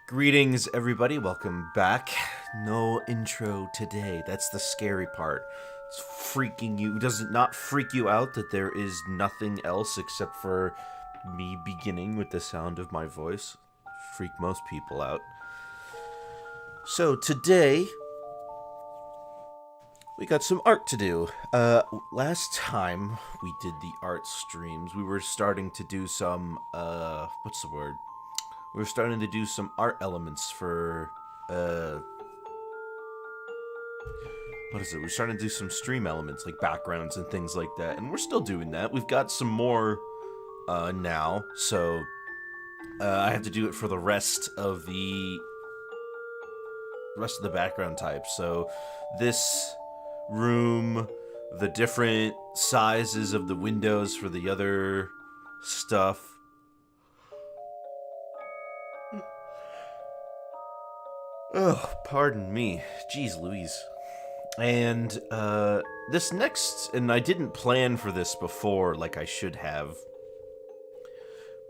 Greetings, everybody. Welcome back. No intro today. That's the scary part. It's freaking you. Does it not freak you out that there is nothing else except for me beginning with the sound of my voice? Freak most people out. So today, we got some art to do. Last time we did the art streams, we were starting to do some, what's the word? We were starting to do some art elements for, what is it? We're starting to do some stream elements, like backgrounds and things like that. And we're still doing that. We've got some more, now. So, I have to do it for the rest of the background types. So, this room, the different sizes of the windows for the other stuff. Oh, pardon me. Jeez Louise. And, this next, and I didn't plan for this before like I should have,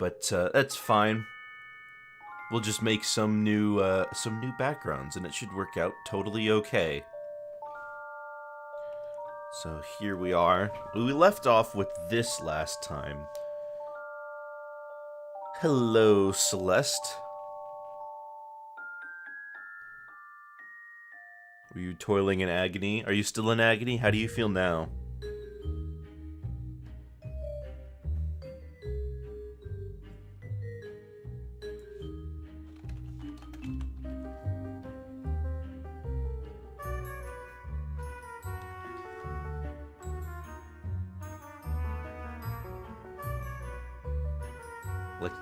but, that's fine. We'll just make some new backgrounds, and it should work out totally okay. So here we are. We left off with this last time. Hello, Celeste. Were you toiling in agony? Are you still in agony? How do you feel now? Like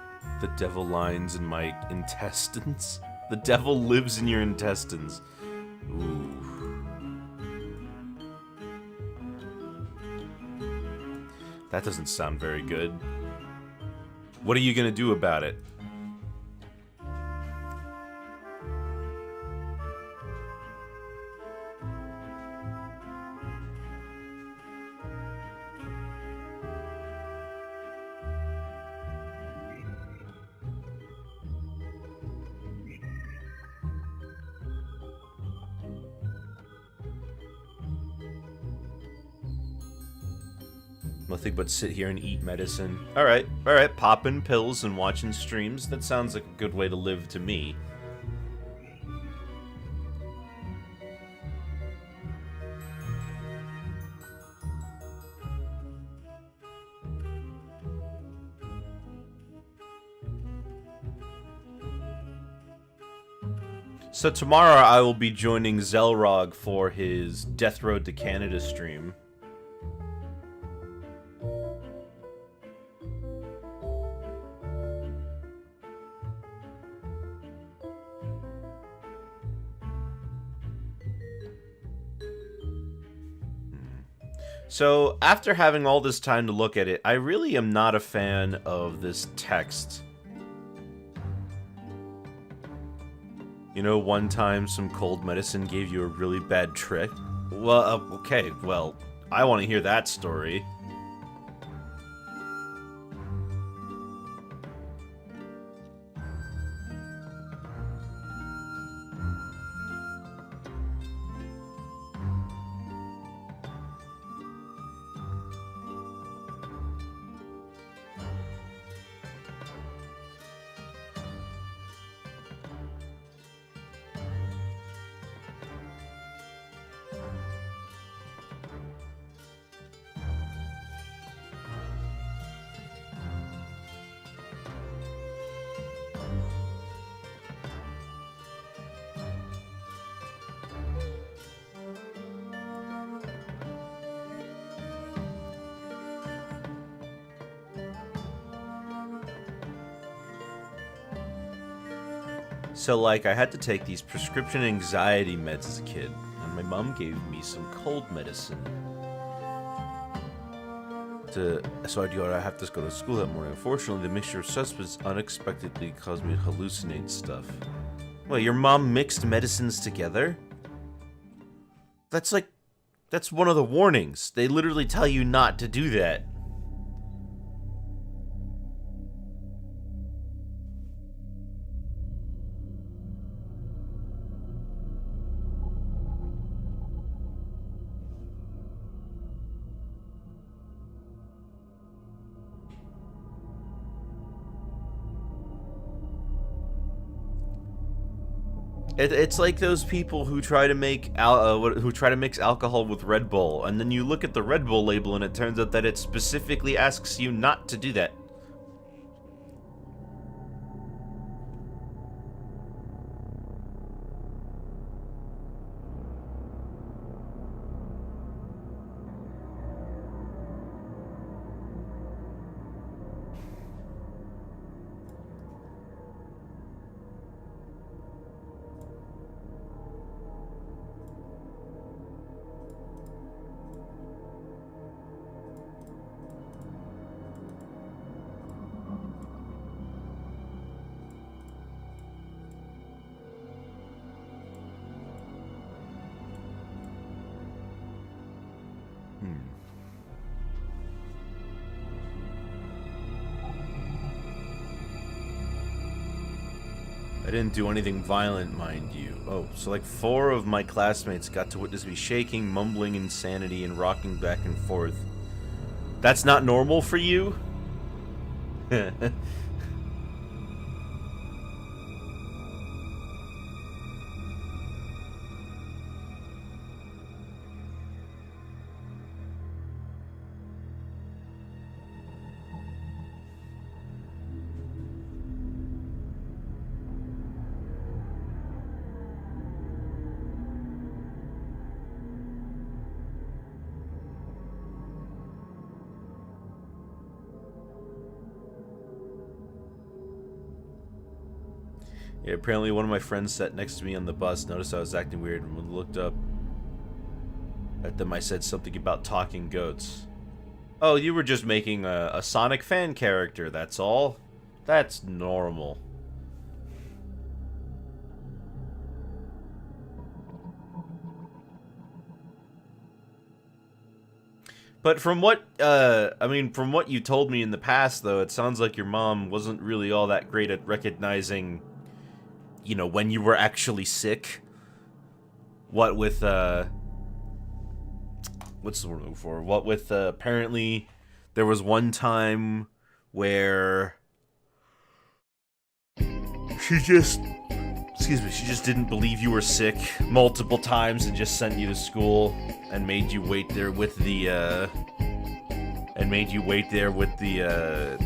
the devil lines in my intestines? The devil lives in your intestines. Ooh. That doesn't sound very good. What are you gonna do about it? Nothing but sit here and eat medicine. Alright, popping pills and watching streams. That sounds like a good way to live to me. So tomorrow I will be joining Zelrog for his Death Road to Canada stream. So, after having all this time to look at it, I really am not a fan of this text. You know, one time some cold medicine gave you a really bad trick? Well, okay, well, I want to hear that story. So, like, I had to take these prescription anxiety meds as a kid, and my mom gave me some cold medicine. So I have to go to school that morning. Unfortunately, the mixture of substances unexpectedly caused me to hallucinate stuff. Well, your mom mixed medicines together? That's one of the warnings. They literally tell you not to do that. It's like those people who try to make mix alcohol with Red Bull, and then you look at the Red Bull label, and it turns out that it specifically asks you not to do that. I didn't do anything violent, mind you. Oh, so like 4 of my classmates got to witness me shaking, mumbling insanity, and rocking back and forth. That's not normal for you? Yeah, apparently one of my friends sat next to me on the bus, noticed I was acting weird, and when I looked up at them, I said something about talking goats. Oh, you were just making a Sonic fan character, that's all? That's normal. But from what, from what you told me in the past, though, it sounds like your mom wasn't really all that great at recognizing, you know, when you were actually sick. What with, what's the word I'm looking for? What with, apparently, there was one time where she just didn't believe you were sick multiple times and just sent you to school and made you wait there with the,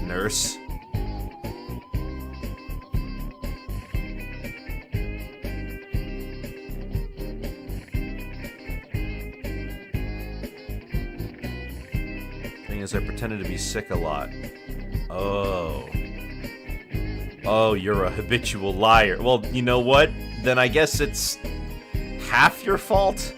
nurse. Is I pretended to be sick a lot. Oh, you're a habitual liar. Well, you know what? Then I guess it's half your fault.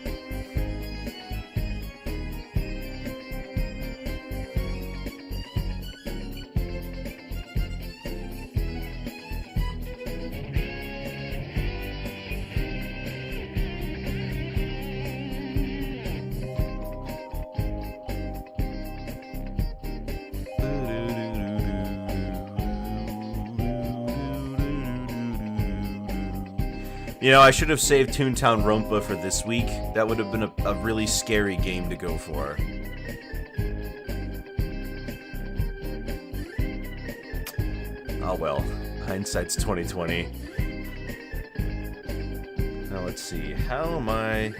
You know, I should have saved Toontown Rompa for this week. That would have been a really scary game to go for. Oh well, hindsight's 2020. Now let's see, how am I...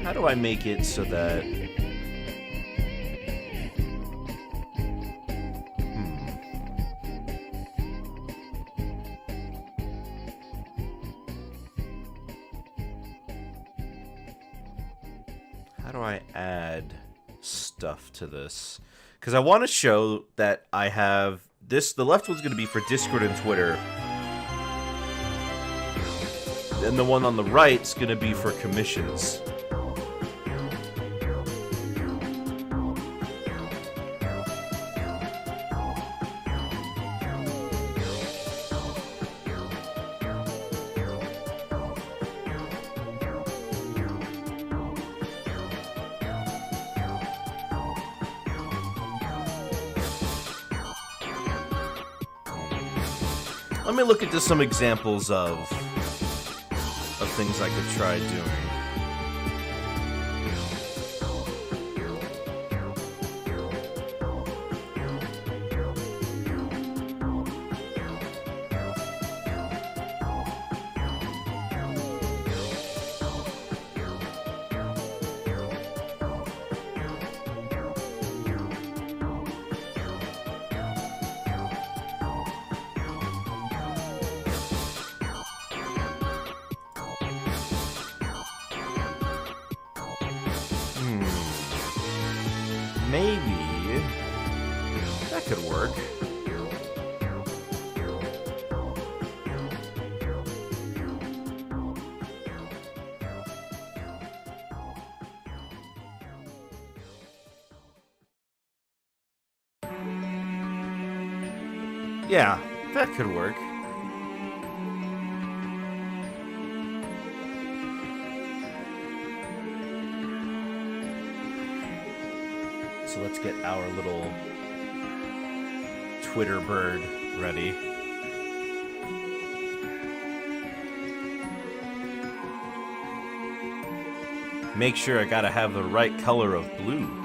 How do I make it so that... how do I add stuff to this? Because I want to show that I have this. The left one's going to be for Discord and Twitter. And the one on the right is going to be for commissions. Let me look into some examples of things I could try doing. Maybe that could work. Yeah, that could work. So let's get our little Twitter bird ready. Make sure I gotta have the right color of blue.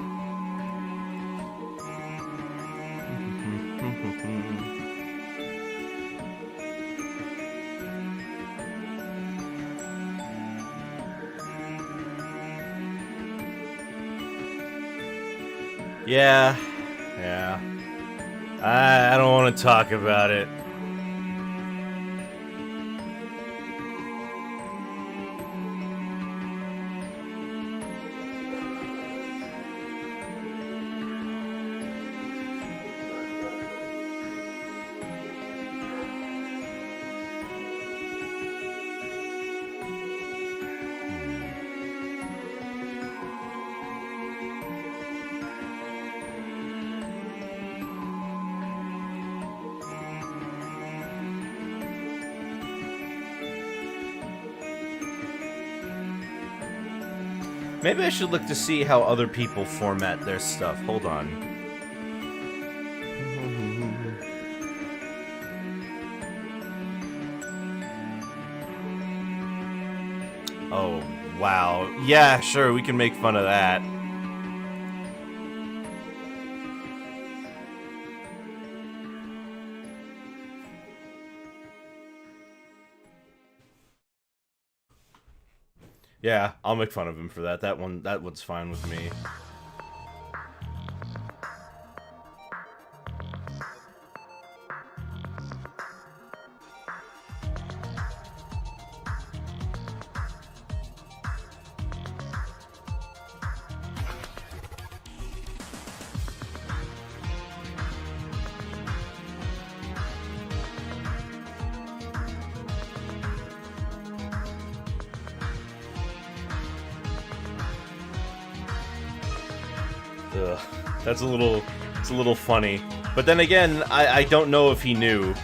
Yeah. I don't want to talk about it. Maybe I should look to see how other people format their stuff. Hold on. Oh, wow. Yeah, sure, we can make fun of that. Yeah, I'll make fun of him for that. That one's fine with me. Ugh, it's a little funny. But then again, I don't know if he knew.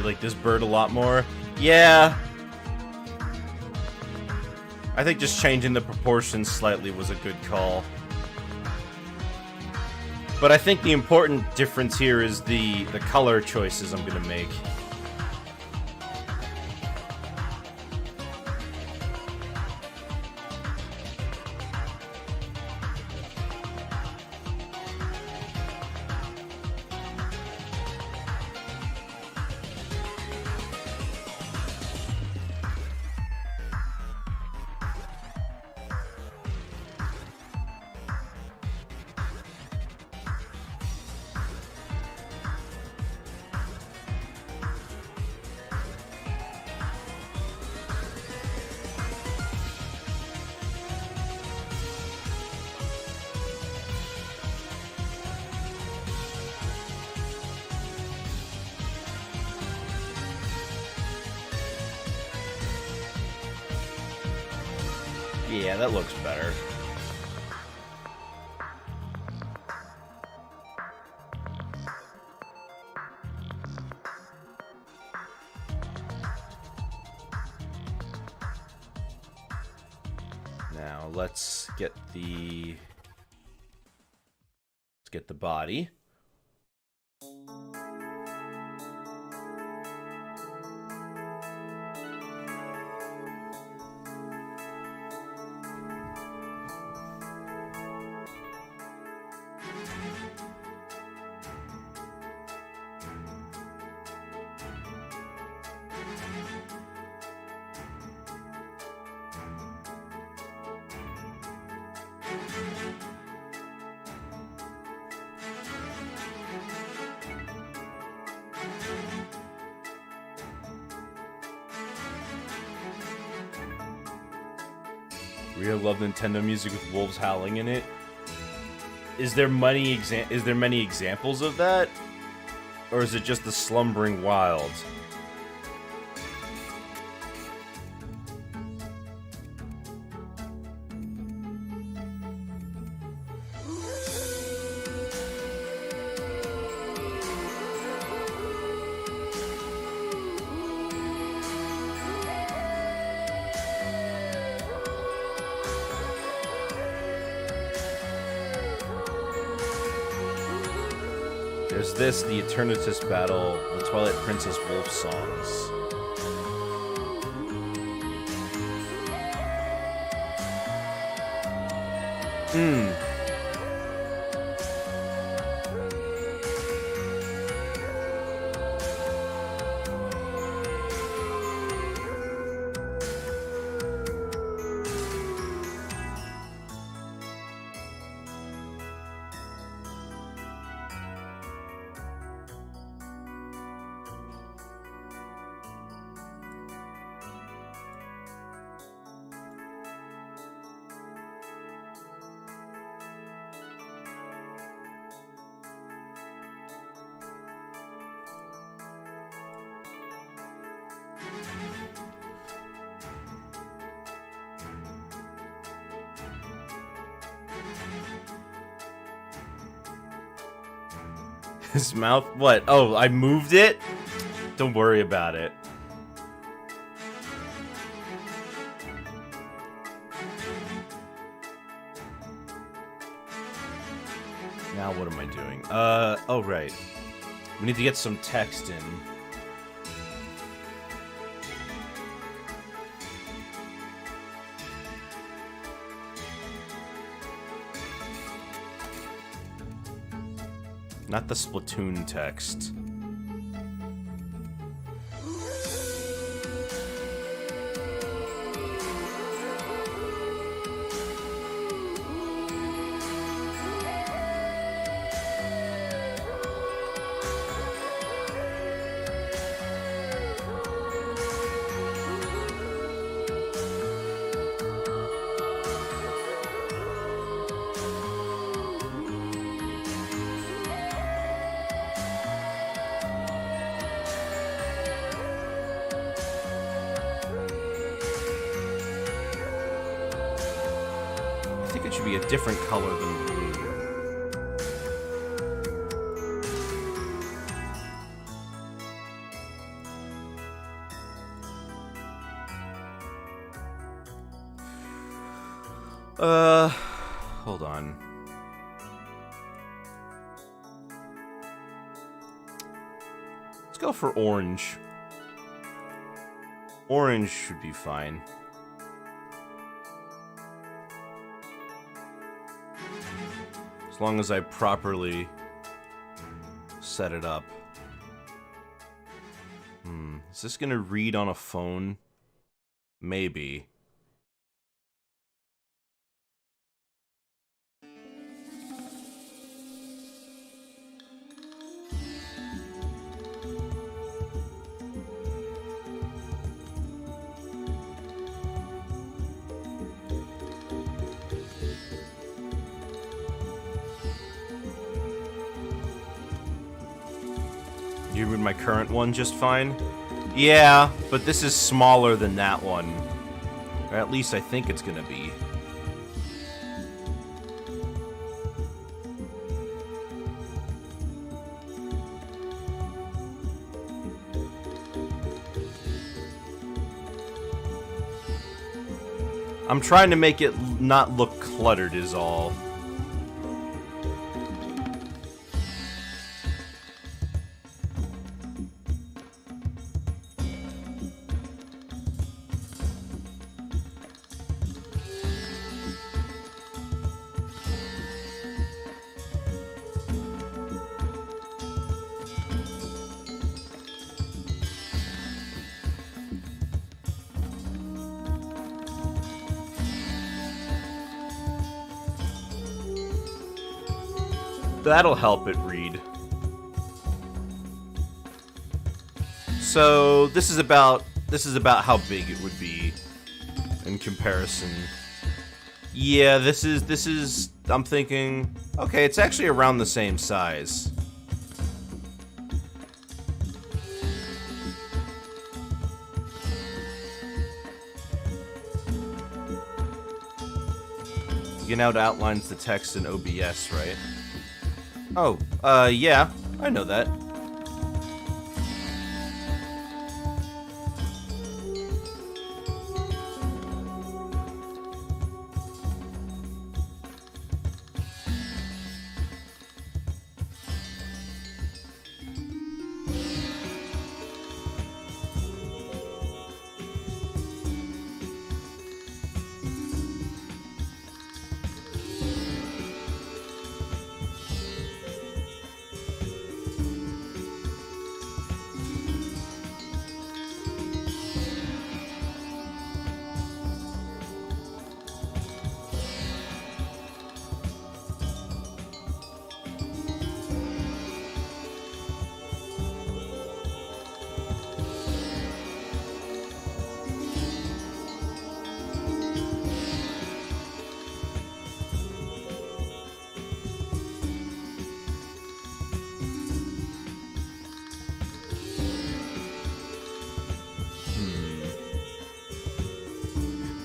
You like this bird a lot more? Yeah. I think just changing the proportions slightly was a good call. But I think the important difference here is the color choices I'm gonna make. Yeah, that looks better. Now let's get the body. Real love Nintendo music with wolves howling in it. Is there many examples of that? Or is it just the slumbering wild? There's this, the Eternatus battle, the Twilight Princess wolf songs. His mouth? What? Oh, I moved it? Don't worry about it. Now what am I doing? Oh right. We need to get some text in. Not the Splatoon text. I think it should be a different color than blue. Hold on. Let's go for orange. Orange should be fine. As long as I properly set it up. Is this gonna read on a phone? Maybe. You read my current one just fine? Yeah, but this is smaller than that one. Or at least I think it's gonna be. I'm trying to make it not look cluttered is all. That'll help it read. So this is about how big it would be in comparison. Yeah, this is I'm thinking, okay, it's actually around the same size. You know, it outlines the text in OBS, right? Oh, yeah, I know that.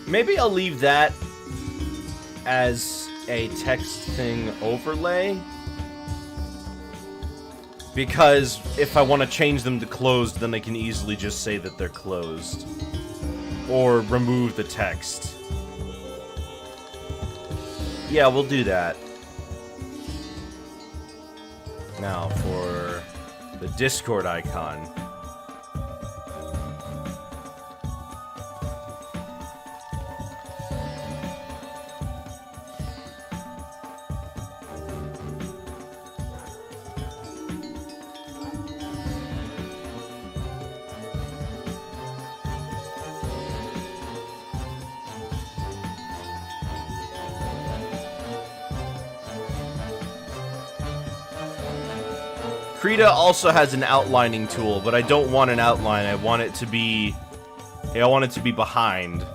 Maybe I'll leave that as a text thing overlay. Because if I want to change them to closed, then I can easily just say that they're closed. Or remove the text. Yeah, we'll do that. Now for the Discord icon. Krita also has an outlining tool, but I don't want an outline. I want it to be behind.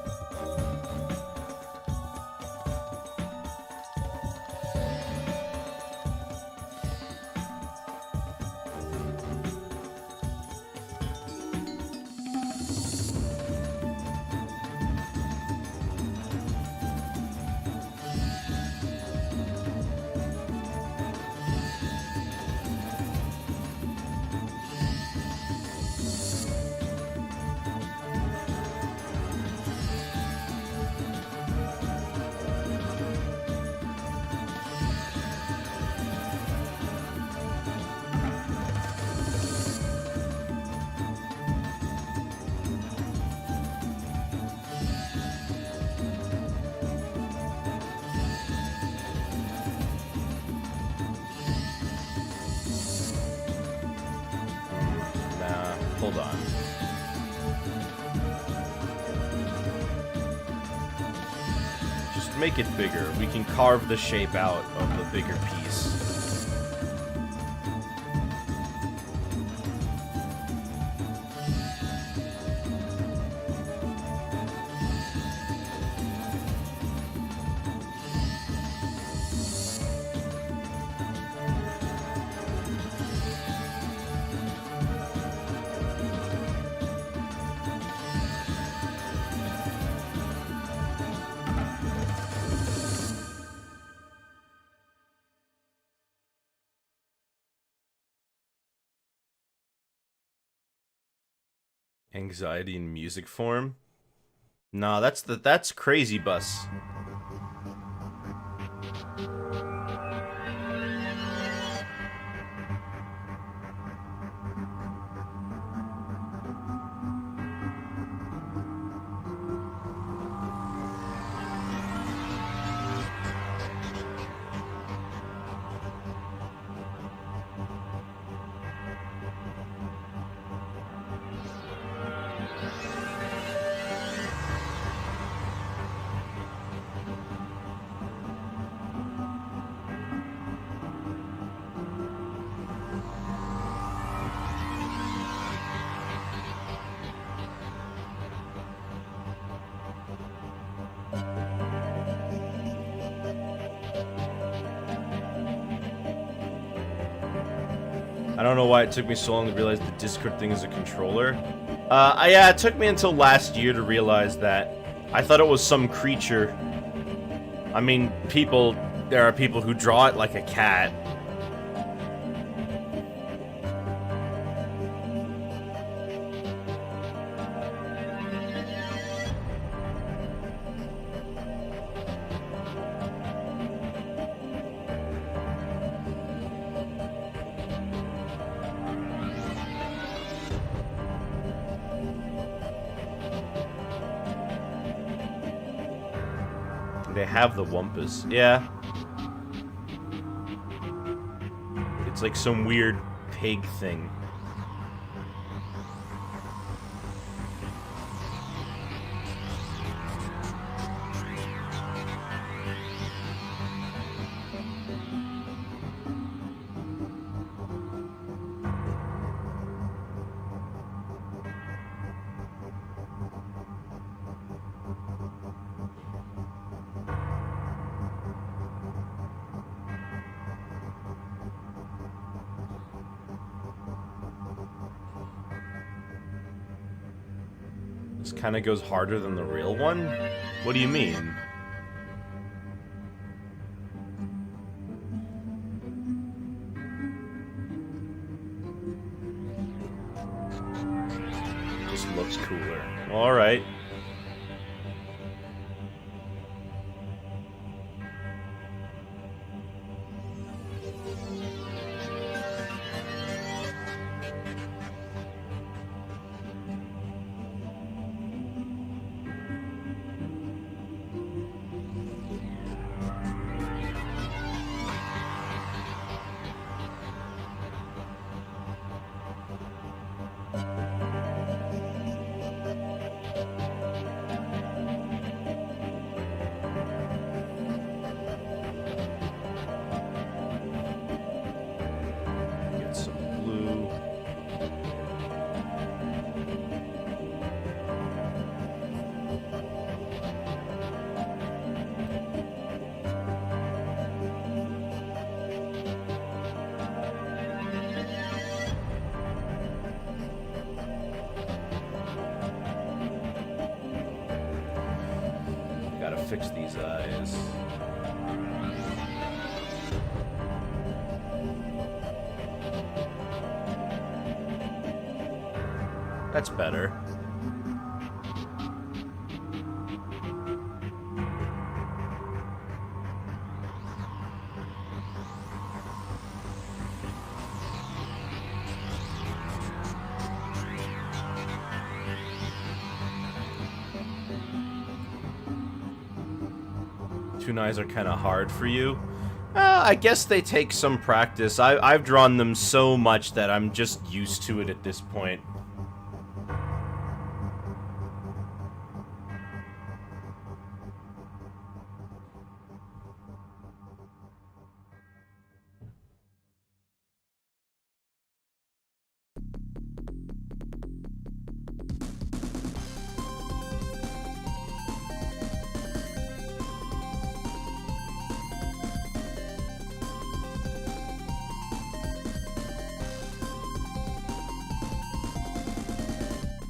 Hold on. Just make it bigger. We can carve the shape out of the bigger piece. Anxiety in music form? Nah, that's Crazy Bus. I don't know why it took me so long to realize the Discord thing is a controller. Yeah, it took me until last year to realize that. I thought it was some creature. I mean, there are people who draw it like a cat. They have the Wumpas. Yeah. It's like some weird pig thing. This kind of goes harder than the real one? What do you mean? Just looks cooler. Alright. Fix these eyes. That's better. Toon eyes are kind of hard for you. I guess they take some practice. I've drawn them so much that I'm just used to it at this point.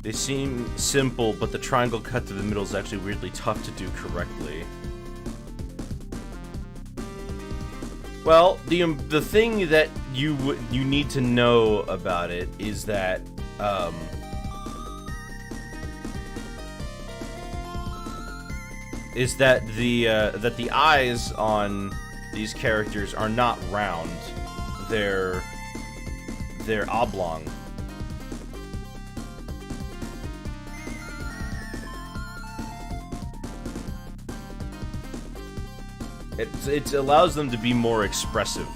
They seem simple, but the triangle cut through the middle is actually weirdly tough to do correctly. Well, the thing that you need to know about it is that the eyes on these characters are not round; they're oblong. It allows them to be more expressive.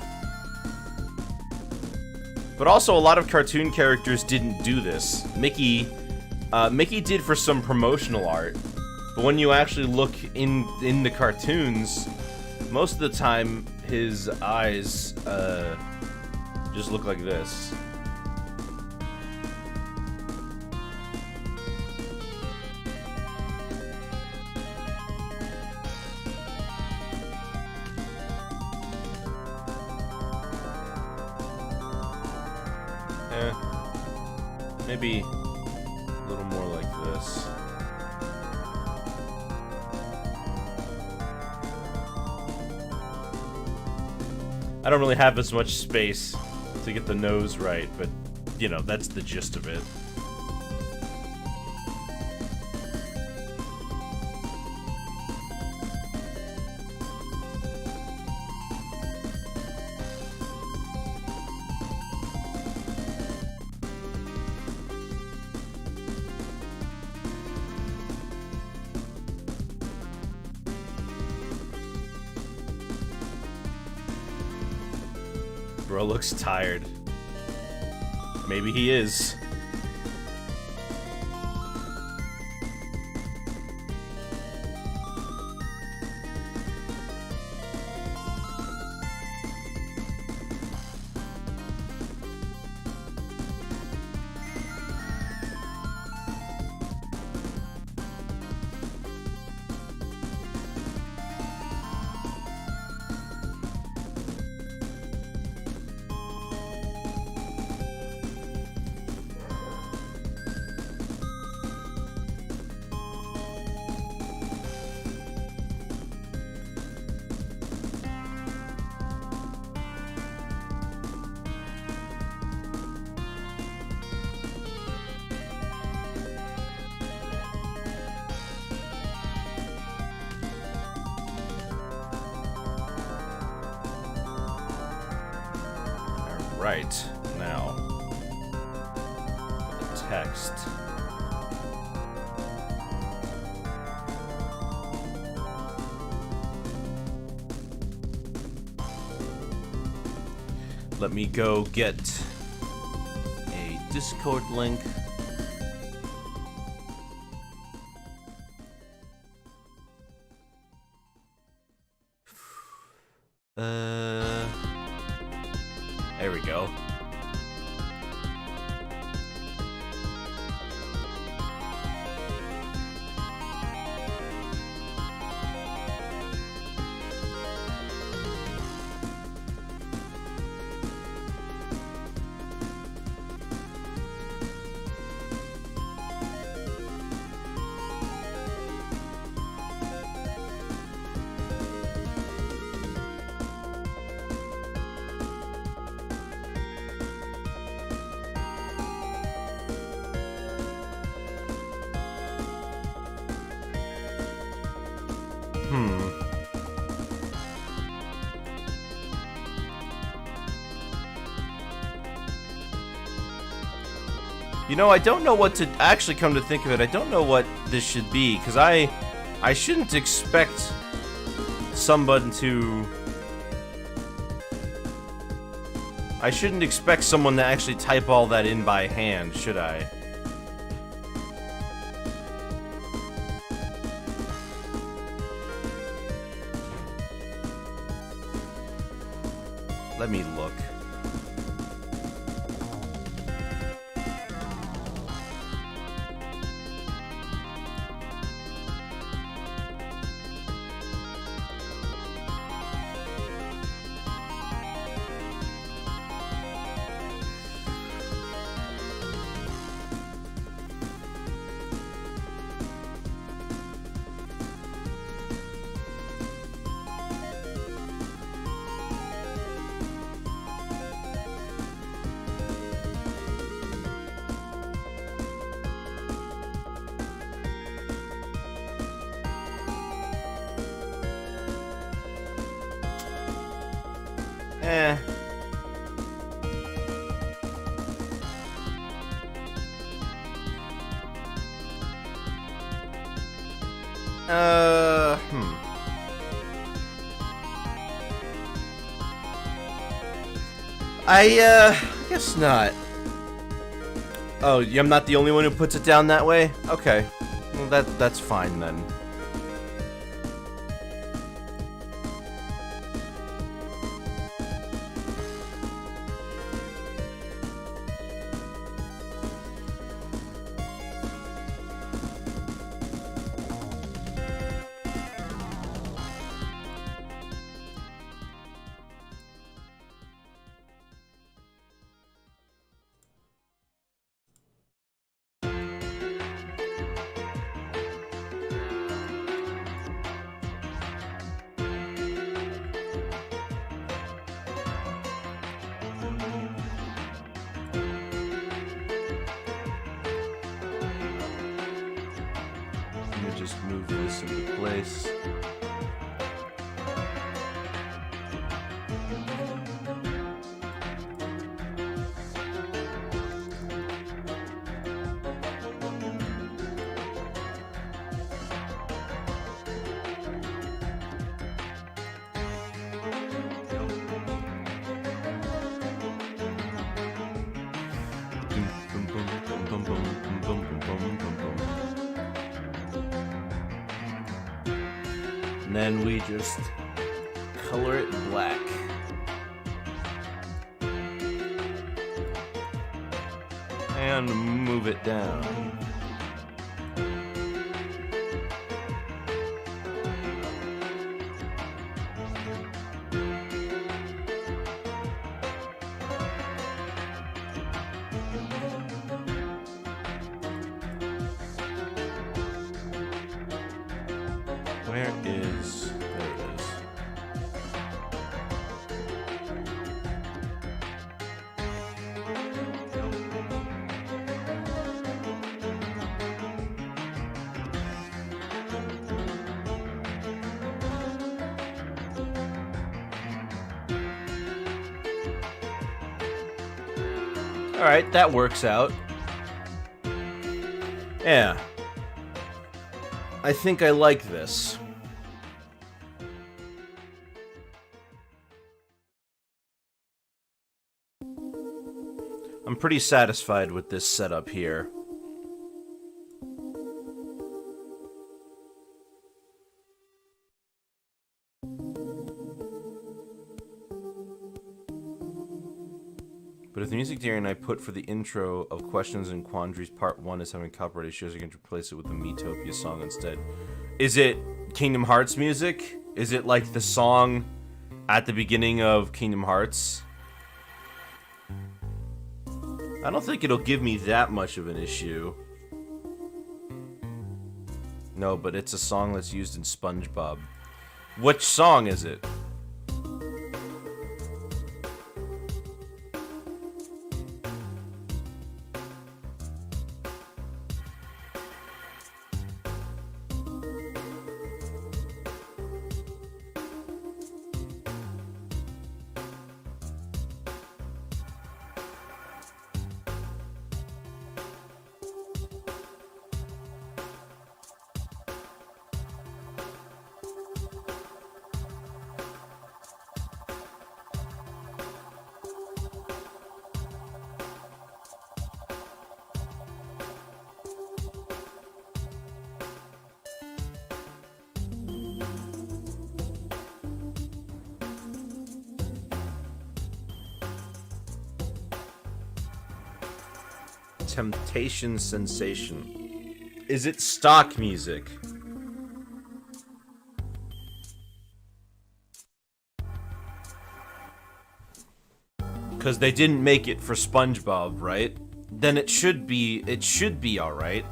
But also, a lot of cartoon characters didn't do this. Mickey did for some promotional art, but when you actually look in the cartoons, most of the time his eyes just look like this. Maybe a little more like this. I don't really have as much space to get the nose right, but, you know, that's the gist of it. Bro looks tired. Maybe he is. Right, now, the text. Let me go get a Discord link. There we go. You know, I don't know what to actually come to think of it. I don't know what this should be, because I shouldn't expect someone to... I shouldn't expect someone to actually type all that in by hand, should I? Let me look. Eh. I guess not. Oh, I'm not the only one who puts it down that way? Okay. Well, that's fine then. Just move this into place. And then we just color it black. And move it down. Where is... There it is. Alright, that works out. Yeah. I think I like this. I'm pretty satisfied with this setup here. But if the music Darien I put for the intro of Questions and Quandaries Part 1 is having copyright issues, I can replace it with the Miitopia song instead. Is it Kingdom Hearts music? Is it like the song at the beginning of Kingdom Hearts? I don't think it'll give me that much of an issue. No, but it's a song that's used in SpongeBob. Which song is it? Temptation Sensation. Is it stock music? Because they didn't make it for SpongeBob, right? Then it should be alright.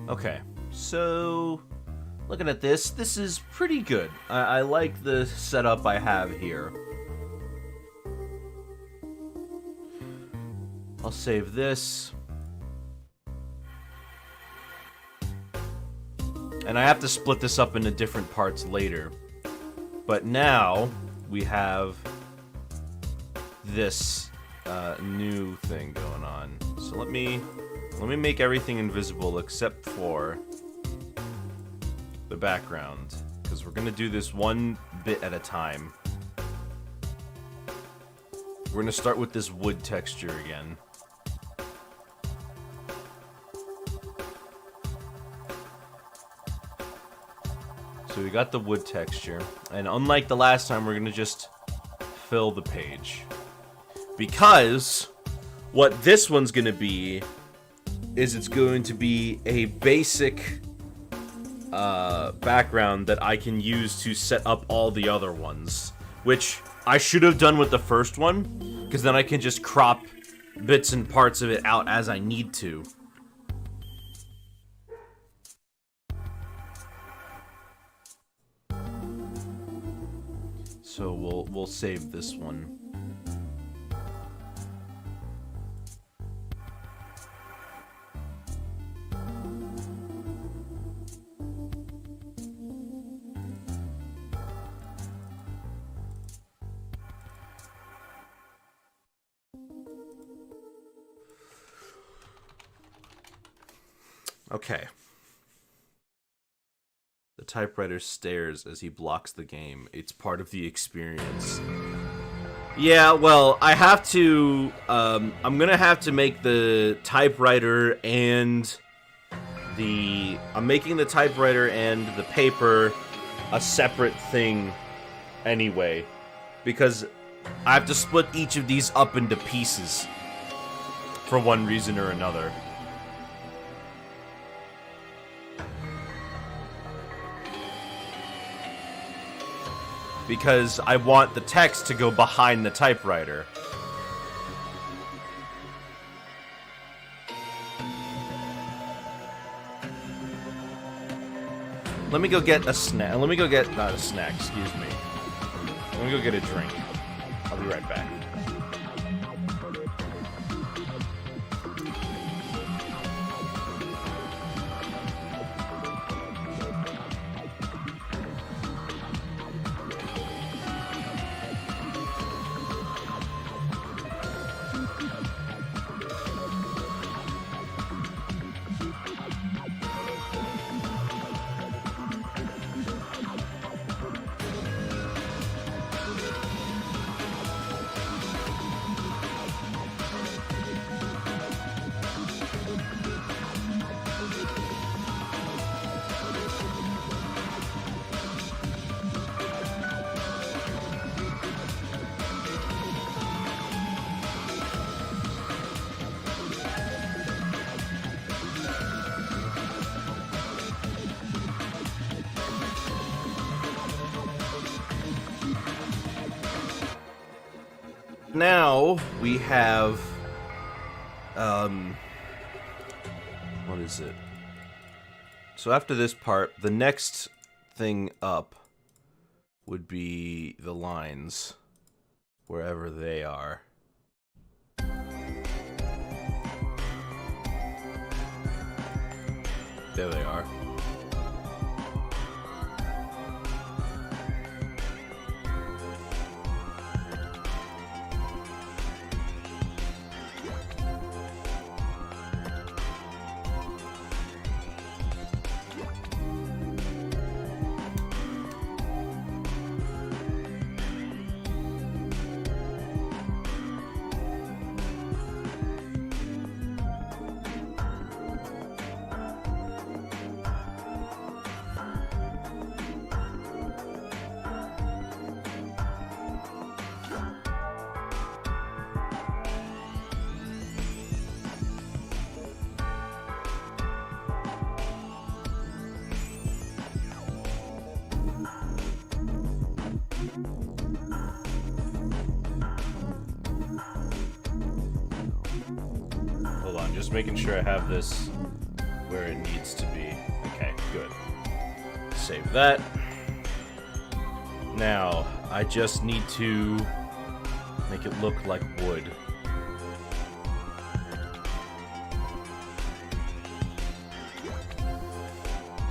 Okay, so looking at this is pretty good. I like the setup I have here. I'll save this. And I have to split this up into different parts later. But now we have this new thing going on. So let me make everything invisible except for the background, because we're gonna do this one bit at a time. We're gonna start with this wood texture again. So we got the wood texture, and unlike the last time, we're gonna just fill the page. Because what this one's gonna be is it's going to be a basic background that I can use to set up all the other ones, which I should have done with the first one, because then I can just crop bits and parts of it out as I need to. So we'll save this one. Okay. The typewriter stares as he blocks the game. It's part of the experience. Yeah, well, I have to, I'm gonna have to make the typewriter and I'm making the typewriter and the paper a separate thing anyway, because I have to split each of these up into pieces for one reason or another. Because I want the text to go behind the typewriter. Let me go get a snack. Let me go get, not a snack, excuse me. Let me go get a drink. I'll be right back. Now we have, what is it? So after this part, the next thing up would be the lines, wherever they are. There they are. Just making sure I have this where it needs to be. Okay, good. Save that. Now, I just need to make it look like wood.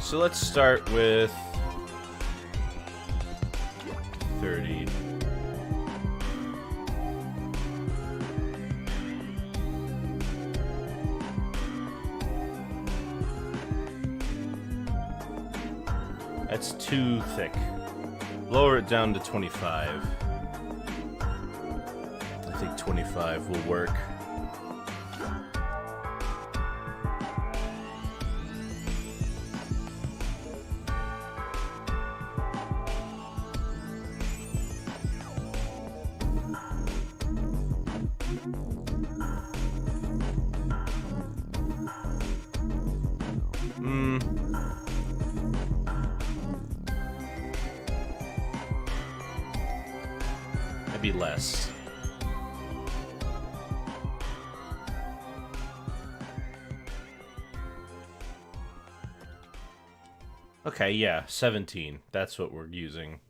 So let's start with 30. That's too thick. Lower it down to 25. I think 25 will work. Maybe less. Okay, yeah, 17. That's what we're using.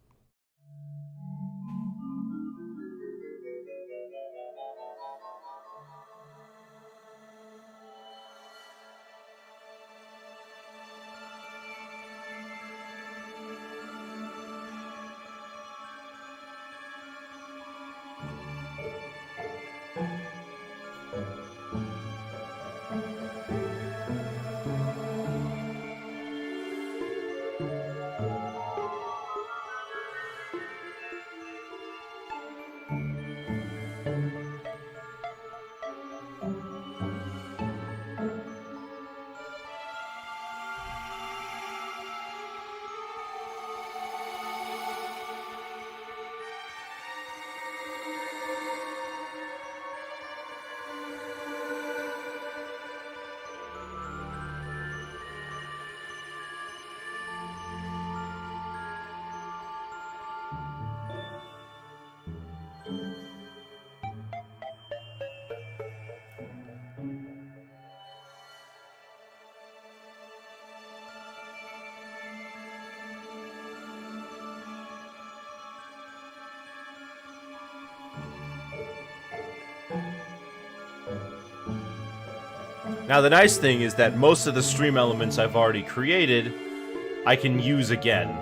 Now, the nice thing is that most of the stream elements I've already created, I can use again.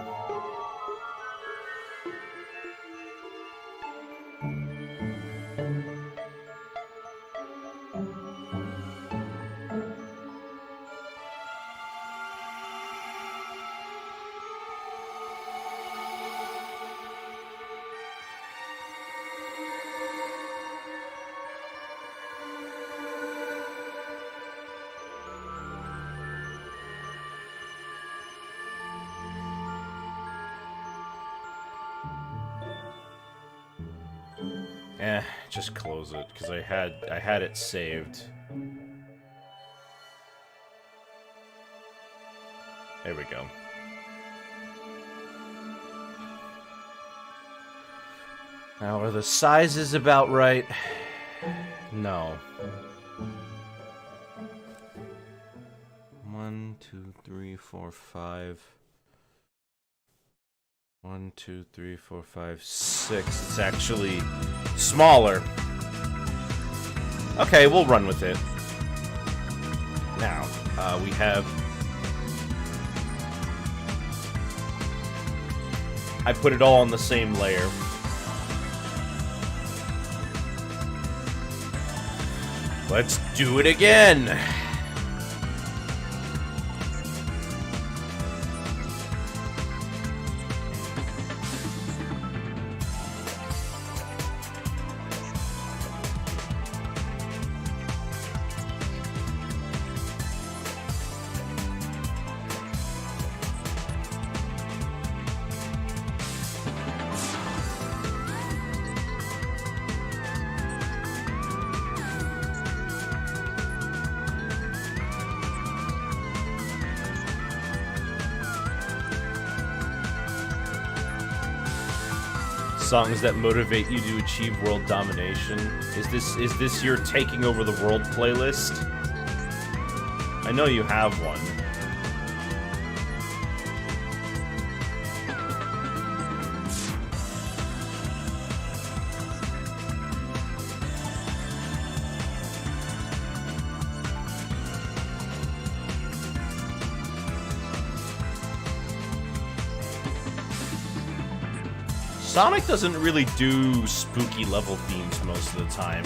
Just close it, because I had it saved. There we go. Now, are the sizes about right? No. 1, 2, 3, 4, 5. 1, 2, 3, 4, 5, 6. It's actually smaller. Okay, we'll run with it. Now, we have... I put it all on the same layer. Let's do it again! Songs that motivate you to achieve world domination. Is this your taking over the world playlist? I know you have one. Sonic doesn't really do spooky level themes most of the time.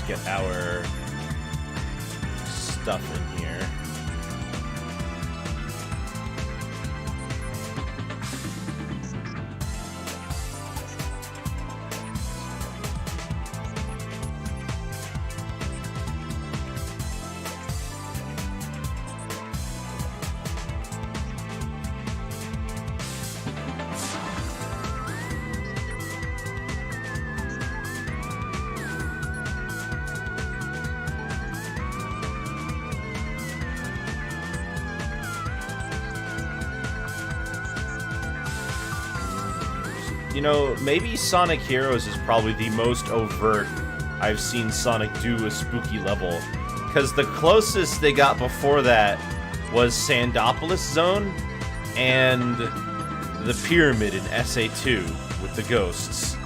Get our stuff in here. You know, maybe Sonic Heroes is probably the most overt I've seen Sonic do a spooky level. Because the closest they got before that was Sandopolis Zone and the Pyramid in SA2 with the ghosts.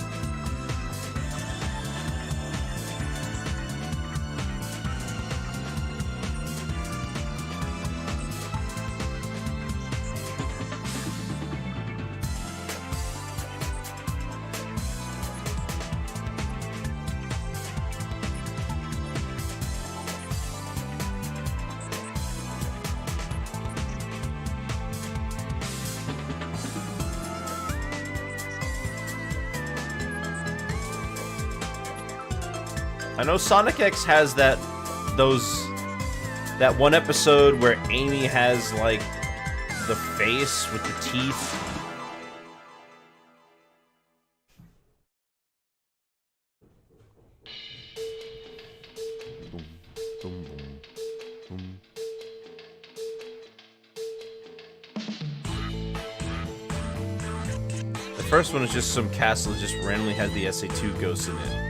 I know Sonic X has that one episode where Amy has like the face with the teeth. Boom, boom, boom, boom. The first one is just some castle that just randomly has the SA2 ghosts in it.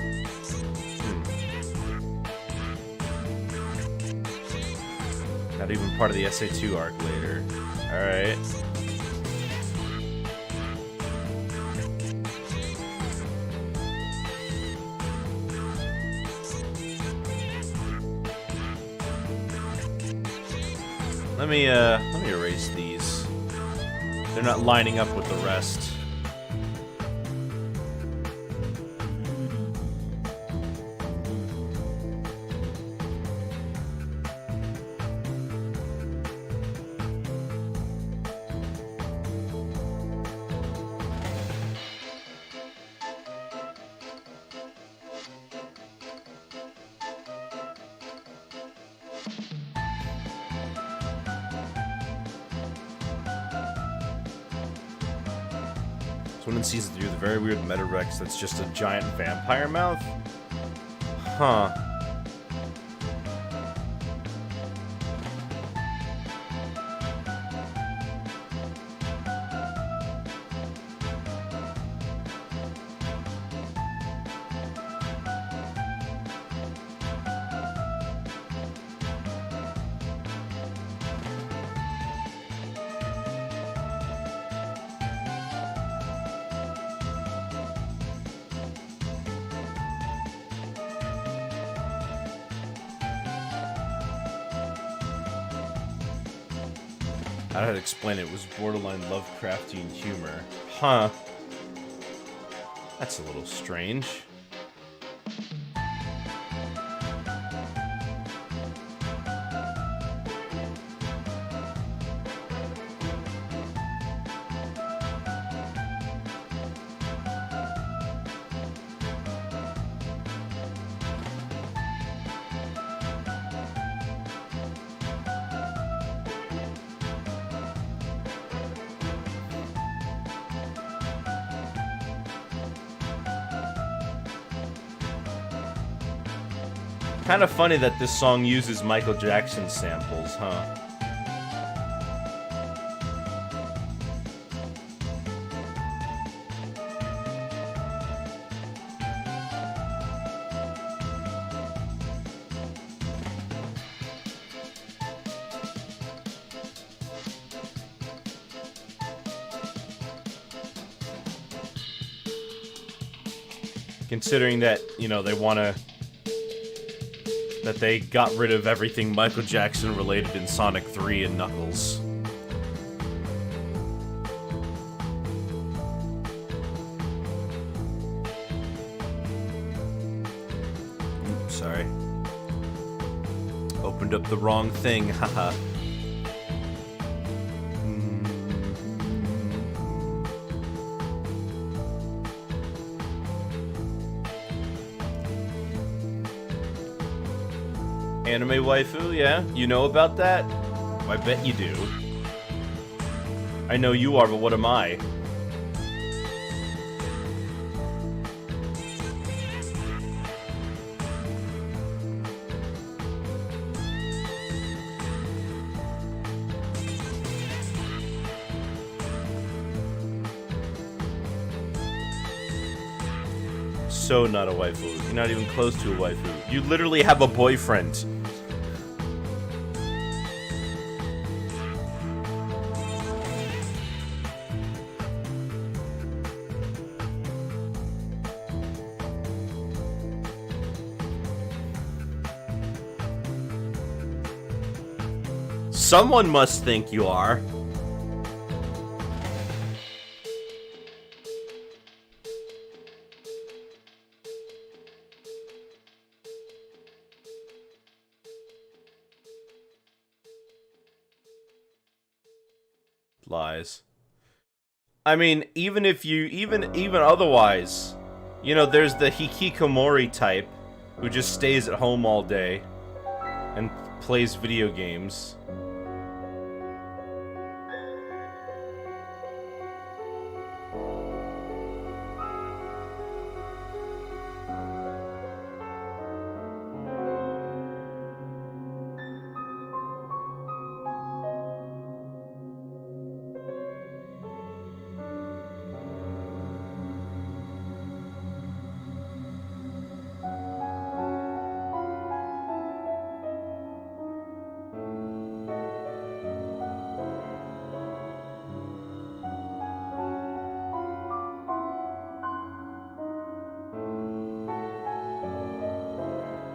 Not even part of the SA2 arc later. Alright. Let me erase these. They're not lining up with the rest. Someone in Season 3 with a very weird Metarex that's just a giant vampire mouth? Huh. I don't know how to explain it. It was borderline Lovecraftian humor. Huh. That's a little strange. Kind of funny that this song uses Michael Jackson samples, huh? Considering that, you know, they got rid of everything Michael Jackson related in Sonic 3 and Knuckles. Oops, sorry. Opened up the wrong thing, haha. Anime waifu, yeah? You know about that? I bet you do. I know you are, but what am I? So not a waifu. You're not even close to a waifu. You literally have a boyfriend. Someone must think you are. Lies. I mean, even if you, even otherwise, you know, there's the hikikomori type who just stays at home all day and plays video games.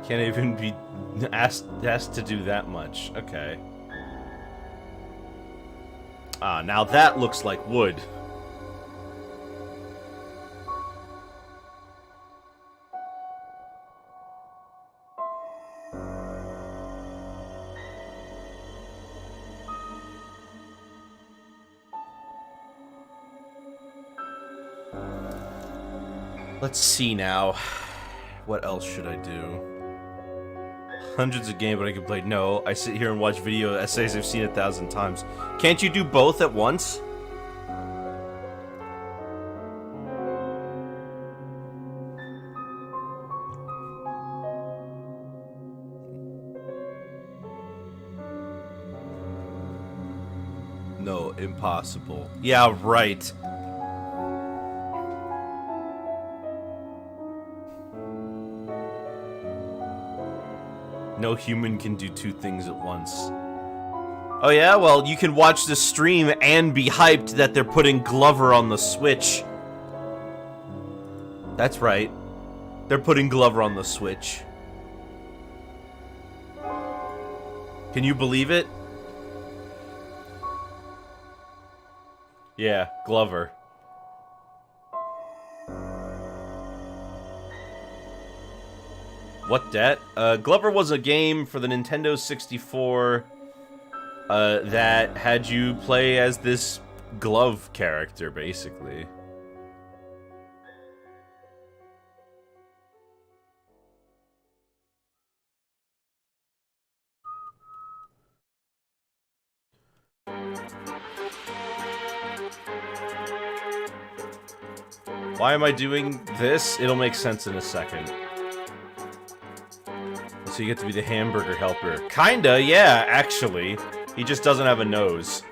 Can't even be asked to do that much. Okay. Ah, now that looks like wood. Let's see now. What else should I do? Hundreds of games, but I can play. No, I sit here and watch video essays I've seen 1,000 times. Can't you do both at once? No, impossible. Yeah, right. No human can do two things at once. Oh yeah? Well, you can watch the stream and be hyped that they're putting Glover on the Switch. That's right. They're putting Glover on the Switch. Can you believe it? Yeah, Glover. What dat? Glover was a game for the Nintendo 64 that had you play as this glove character, basically. Why am I doing this? It'll make sense in a second. Let's So you get to be the hamburger helper. Kinda, yeah, actually. He just doesn't have a nose.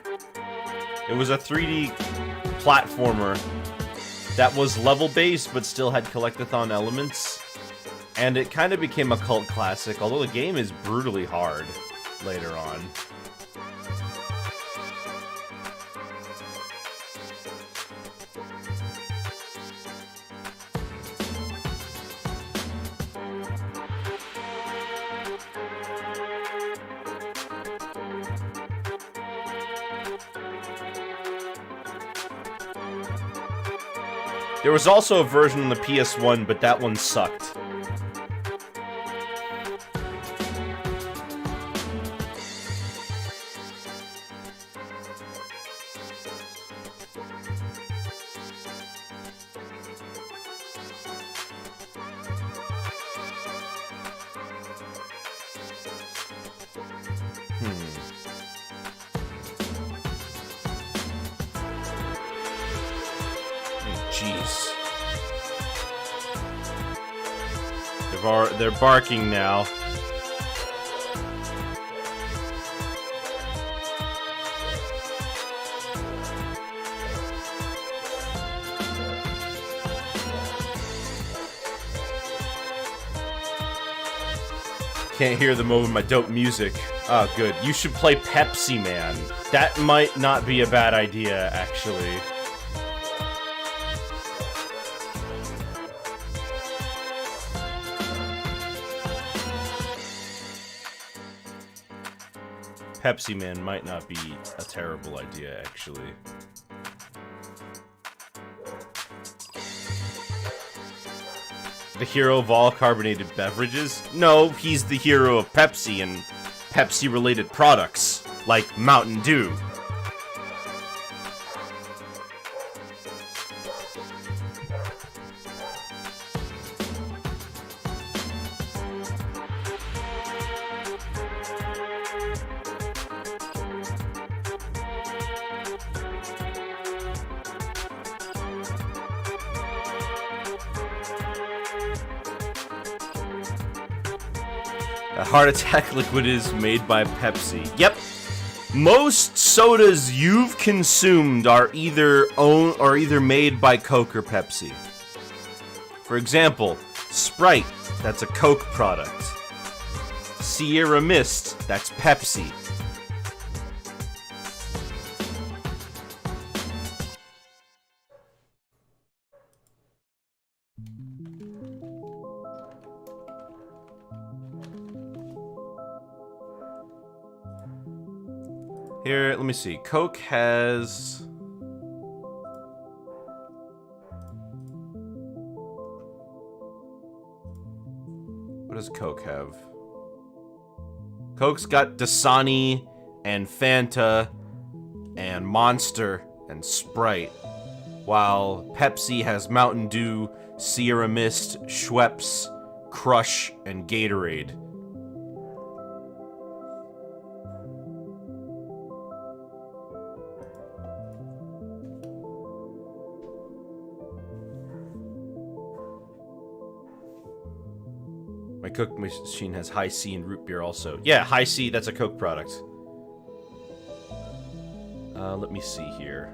It was a 3D platformer that was level-based, but still had collectathon elements. And it kind of became a cult classic, although the game is brutally hard later on. There was also a version on the PS1, but that one sucked. Jeez. They're barking now. Can't hear them over my dope music. Oh, good. You should play Pepsi Man. That might not be a bad idea, actually. Pepsi Man might not be a terrible idea, actually. The hero of all carbonated beverages? No, he's the hero of Pepsi and Pepsi-related products, like Mountain Dew. A heart attack liquid is made by Pepsi. Yep. Most sodas you've consumed are either made by Coke or Pepsi. For example, Sprite, that's a Coke product. Sierra Mist, that's Pepsi. Here, let me see. Coke has... What does Coke have? Coke's got Dasani and Fanta and Monster and Sprite, while Pepsi has Mountain Dew, Sierra Mist, Schweppes, Crush, and Gatorade. My Coke machine has High C and root beer also. Yeah, High C, that's a Coke product. Let me see here.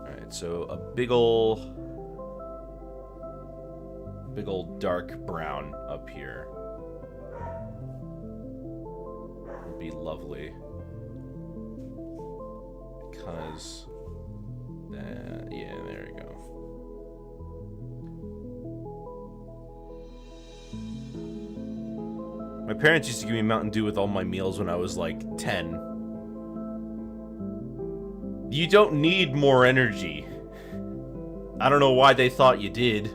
Alright, so a big ol' dark brown up here would be lovely. Because, yeah, there we go. My parents used to give me Mountain Dew with all my meals when I was like 10. You don't need more energy. I don't know why they thought you did.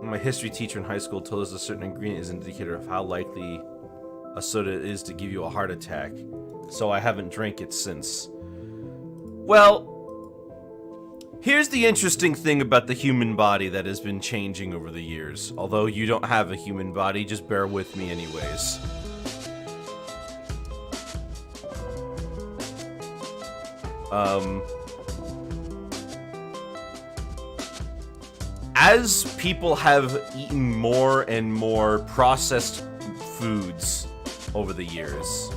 My history teacher in high school told us a certain ingredient is an indicator of how likely a soda is to give you a heart attack, so I haven't drank it since. Well, here's the interesting thing about the human body that has been changing over the years. Although you don't have a human body, just bear with me anyways. As people have eaten more and more processed foods over the years,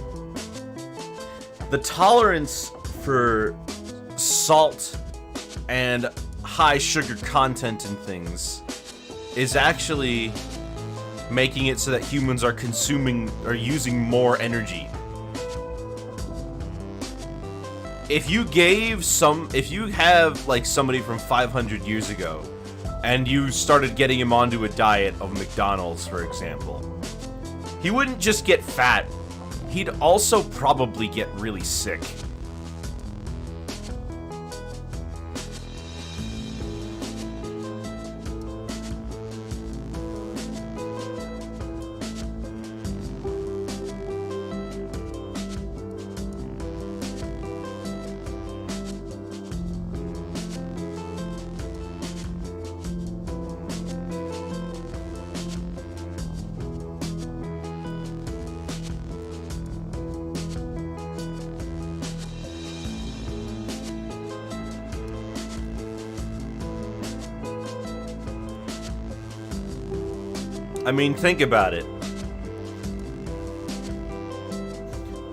the tolerance for salt and high sugar content in things is actually making it so that humans are consuming or using more energy. If you have like somebody from 500 years ago and you started getting him onto a diet of McDonald's, for example, he wouldn't just get fat, he'd also probably get really sick. I mean, think about it.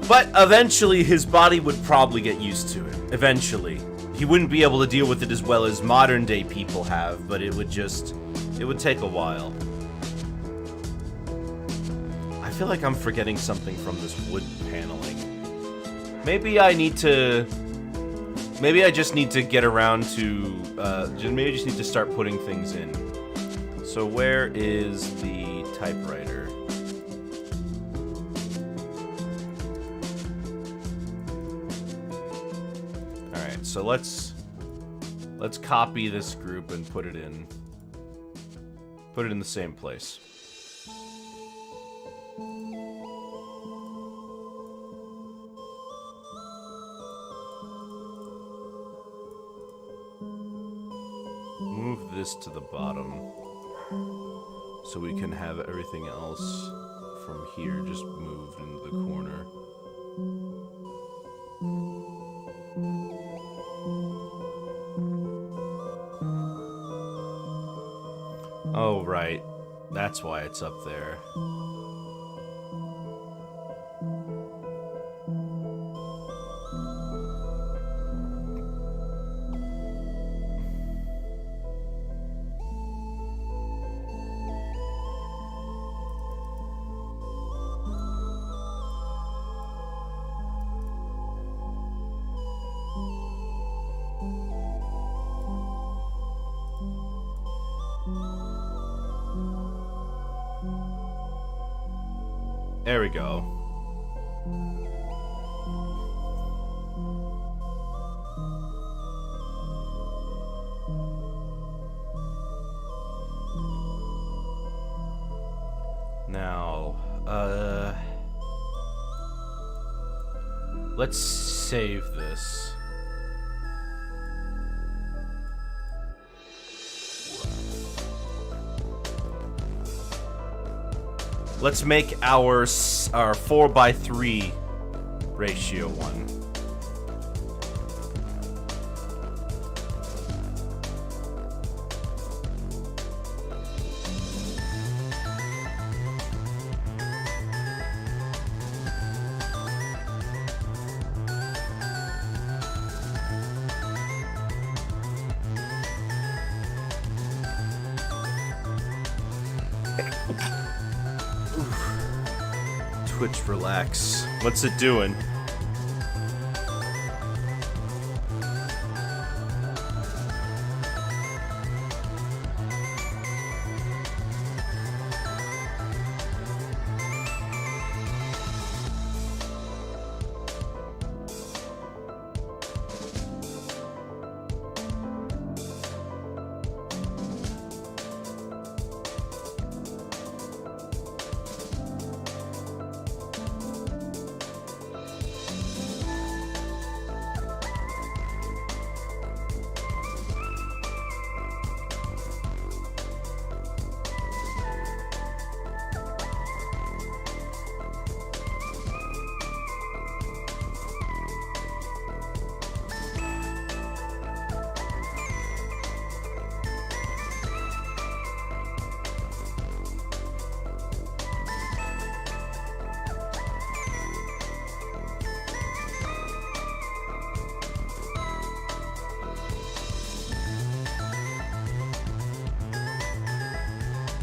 But eventually his body would probably get used to it. Eventually. He wouldn't be able to deal with it as well as modern day people have, but it would take a while. I feel like I'm forgetting something from this wood paneling. Maybe I just need to get around to, maybe I just need to start putting things in. So where is the typewriter? Alright, so let's copy this group and put it in the same place. Move this to the bottom, so we can have everything else from here just moved into the corner. Oh, right. That's why it's up there. There we go. Now, let's save this. Let's make our 4:3 ratio one. Twitch, relax. What's it doing?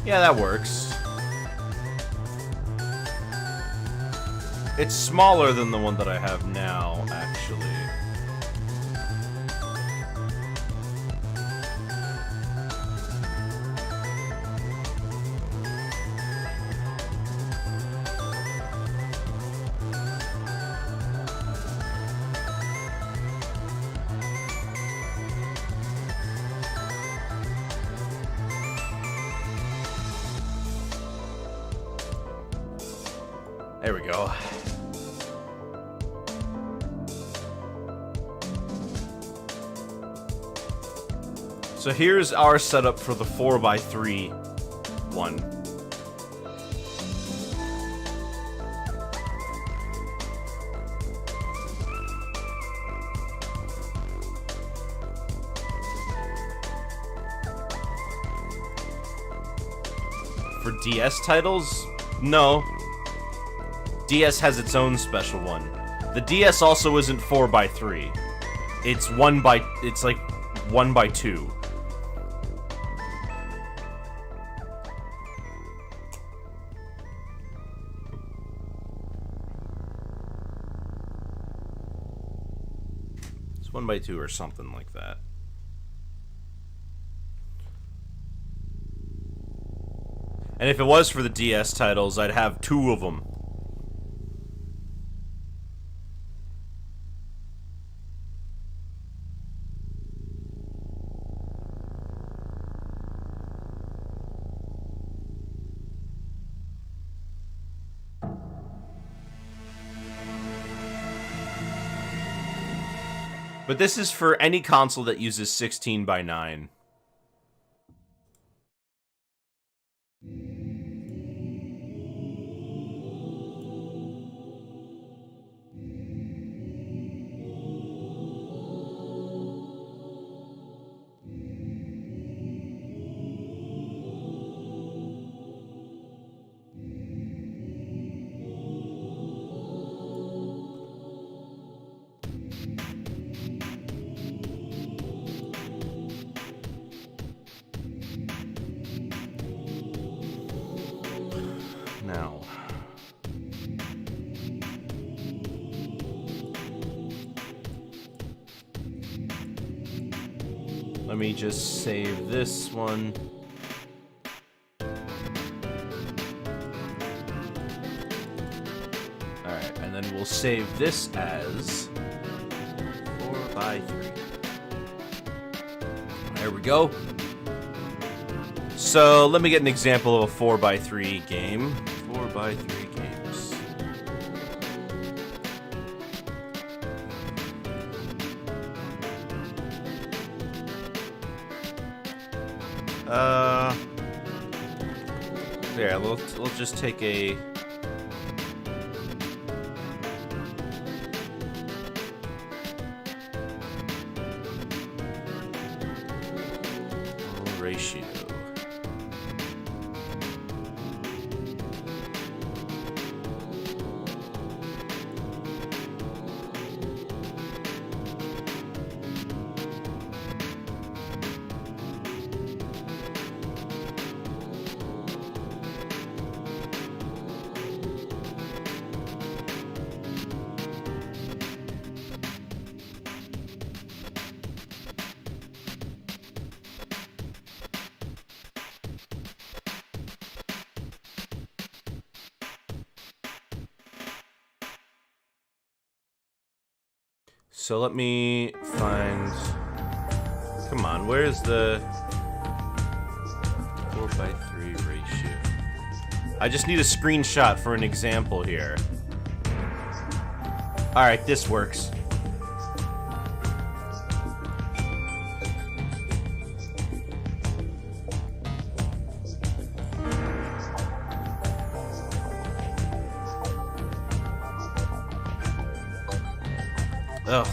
Yeah, that works. It's smaller than the one that I have now, actually. There we go. So here's our setup for the 4x3 one. For DS titles? No. DS has its own special one. The DS also isn't 4x3. It's it's like 1x2. It's 1x2 or something like that. And if it was for the DS titles, I'd have 2 of them. But this is for any console that uses 16:9. Now, let me just save this one. Alright, and then we'll save this as 4x3. There we go. So let me get an example of a 4x3 game. 4x3 games. Yeah, we'll just take a... ratio. So let me find... Come on, where's the 4x3 ratio? I just need a screenshot for an example here. Alright, this works. Ugh.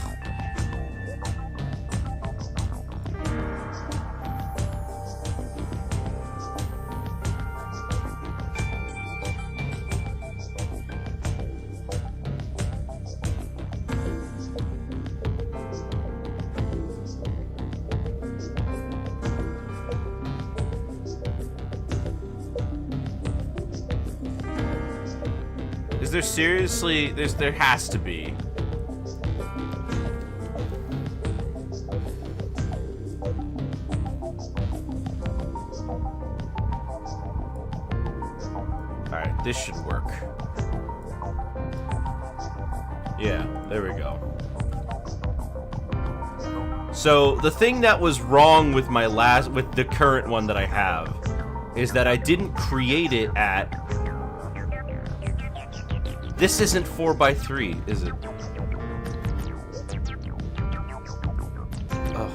Is there seriously... There has to be. Alright, this should work. Yeah, there we go. So, the thing that was wrong with with the current one that I have, is that I didn't create it at... This isn't 4x3, is it? Ugh.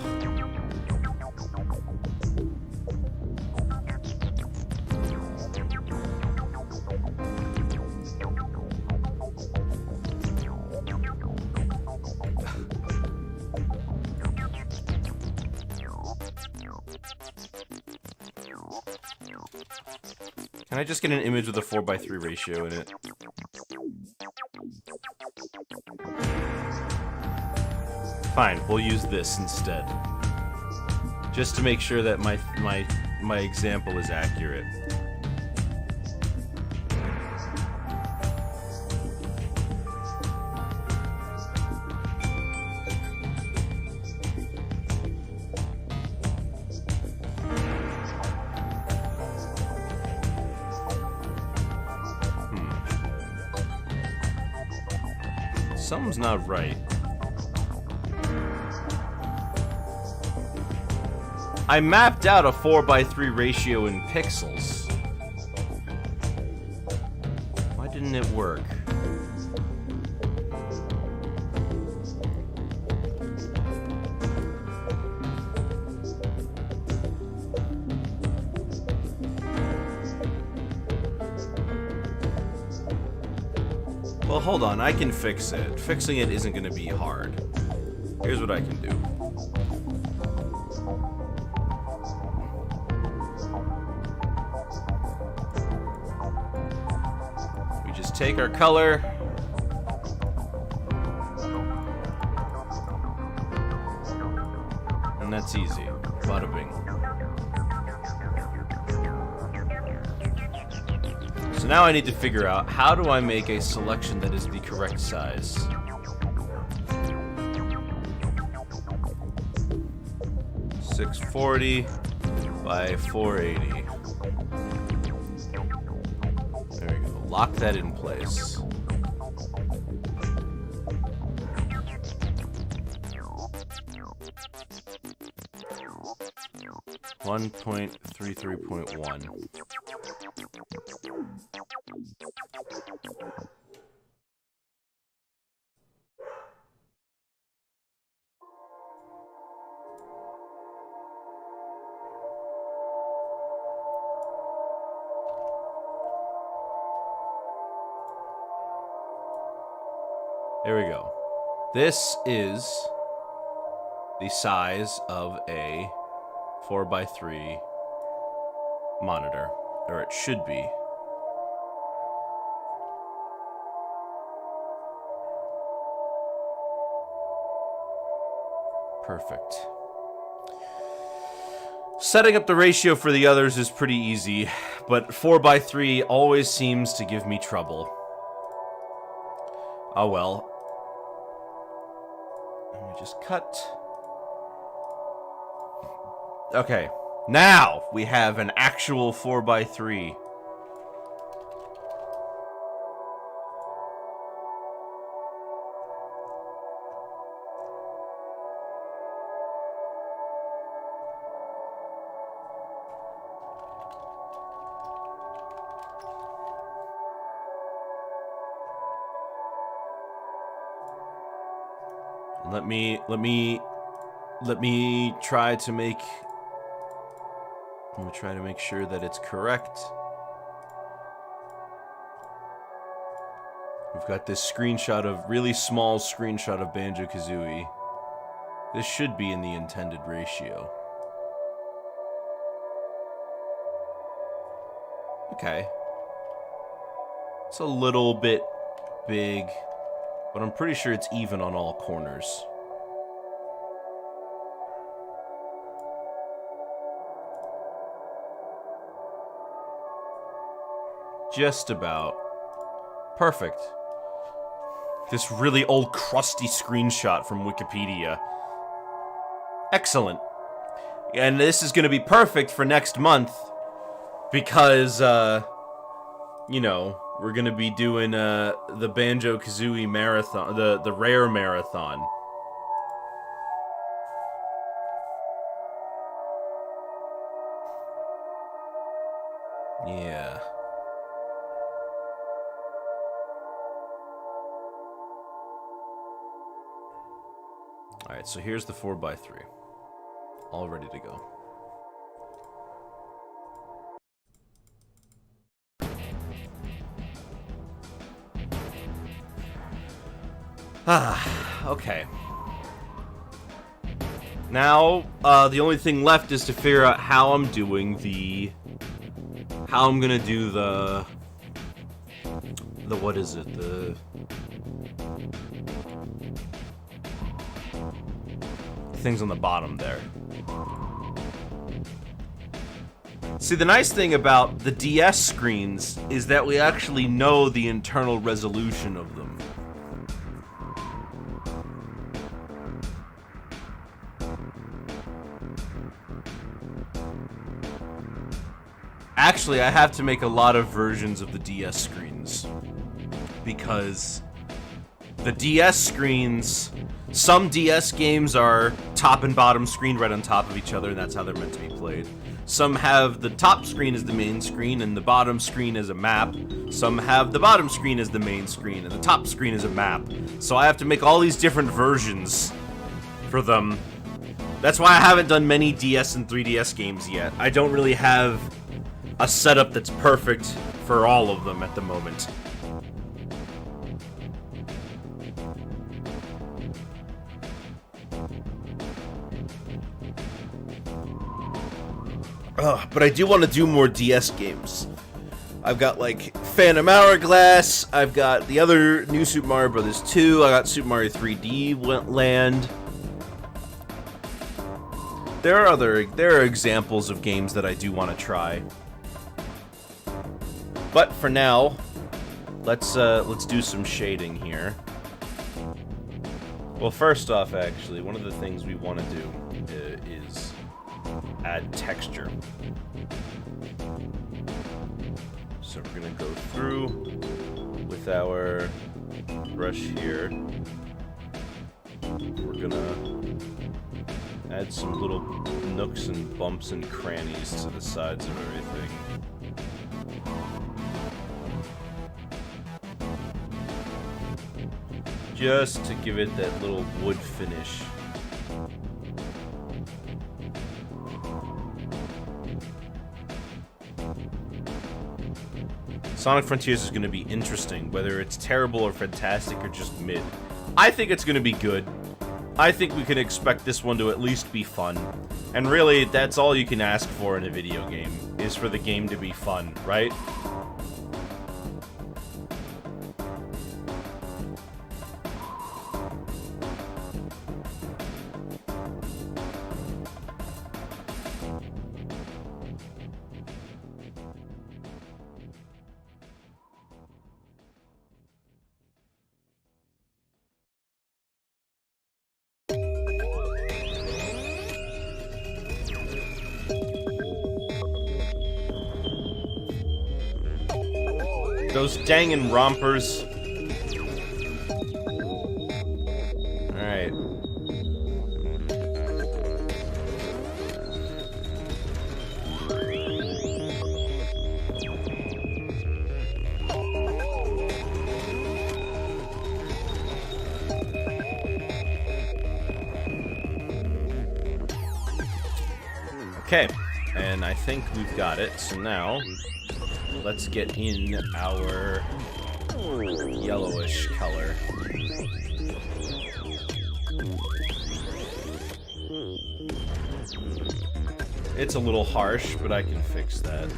Can I just get an image with a 4x3 ratio in it? Fine, we'll use this instead. Just to make sure that my example is accurate. Something's not right. I mapped out a 4x3 ratio in pixels. Why didn't it work? Well, hold on, I can fix it. Fixing it isn't gonna be hard. Here's what I can do. We just take our color. And that's easy. Bada bing. So now I need to figure out, how do I make a selection that is the correct size? .640 by 480. There we go. Lock that in place. .33.1. There we go. This is the size of a 4x3 monitor, or it should be. Perfect. Setting up the ratio for the others is pretty easy, but 4x3 always seems to give me trouble. Oh well. Let me just cut. Okay, now we have an actual 4x3. Let me try to make sure that it's correct. We've got this screenshot of, really small screenshot of Banjo-Kazooie. This should be in the intended ratio. Okay. It's a little bit big, but I'm pretty sure it's even on all corners. Just about. Perfect. This really old crusty screenshot from Wikipedia. Excellent. And this is going to be perfect for next month because, you know, we're going to be doing the Banjo-Kazooie marathon, the Rare Marathon. Yeah. Alright, so here's the 4x3. All ready to go. Okay. Now, the only thing left is to figure out how I'm doing how I'm gonna do the what is it? The things on the bottom there. See, the nice thing about the DS screens is that we actually know the internal resolution of them. Actually, I have to make a lot of versions of the DS screens because the DS screens, some DS games are top and bottom screen right on top of each other, and that's how they're meant to be played. Some have the top screen as the main screen and the bottom screen as a map. Some have the bottom screen as the main screen and the top screen as a map. So I have to make all these different versions for them. That's why I haven't done many DS and 3DS games yet. I don't really have a setup that's perfect for all of them at the moment. But I do want to do more DS games. I've got, like, Phantom Hourglass, I've got the other New Super Mario Bros. 2, I got Super Mario 3D Land. There are examples of games that I do want to try. But for now, let's do some shading here. Well, first off, actually, one of the things we want to do is add texture. So we're gonna go through with our brush here. We're gonna add some little nooks and bumps and crannies to the sides of everything. Just to give it that little wood finish. Sonic Frontiers is going to be interesting, whether it's terrible or fantastic or just mid. I think it's going to be good. I think we can expect this one to at least be fun. And really, that's all you can ask for in a video game, is for the game to be fun, right? Those dangin' rompers. Alright. Okay, and I think we've got it, so now let's get in our yellowish color. It's a little harsh, but I can fix that.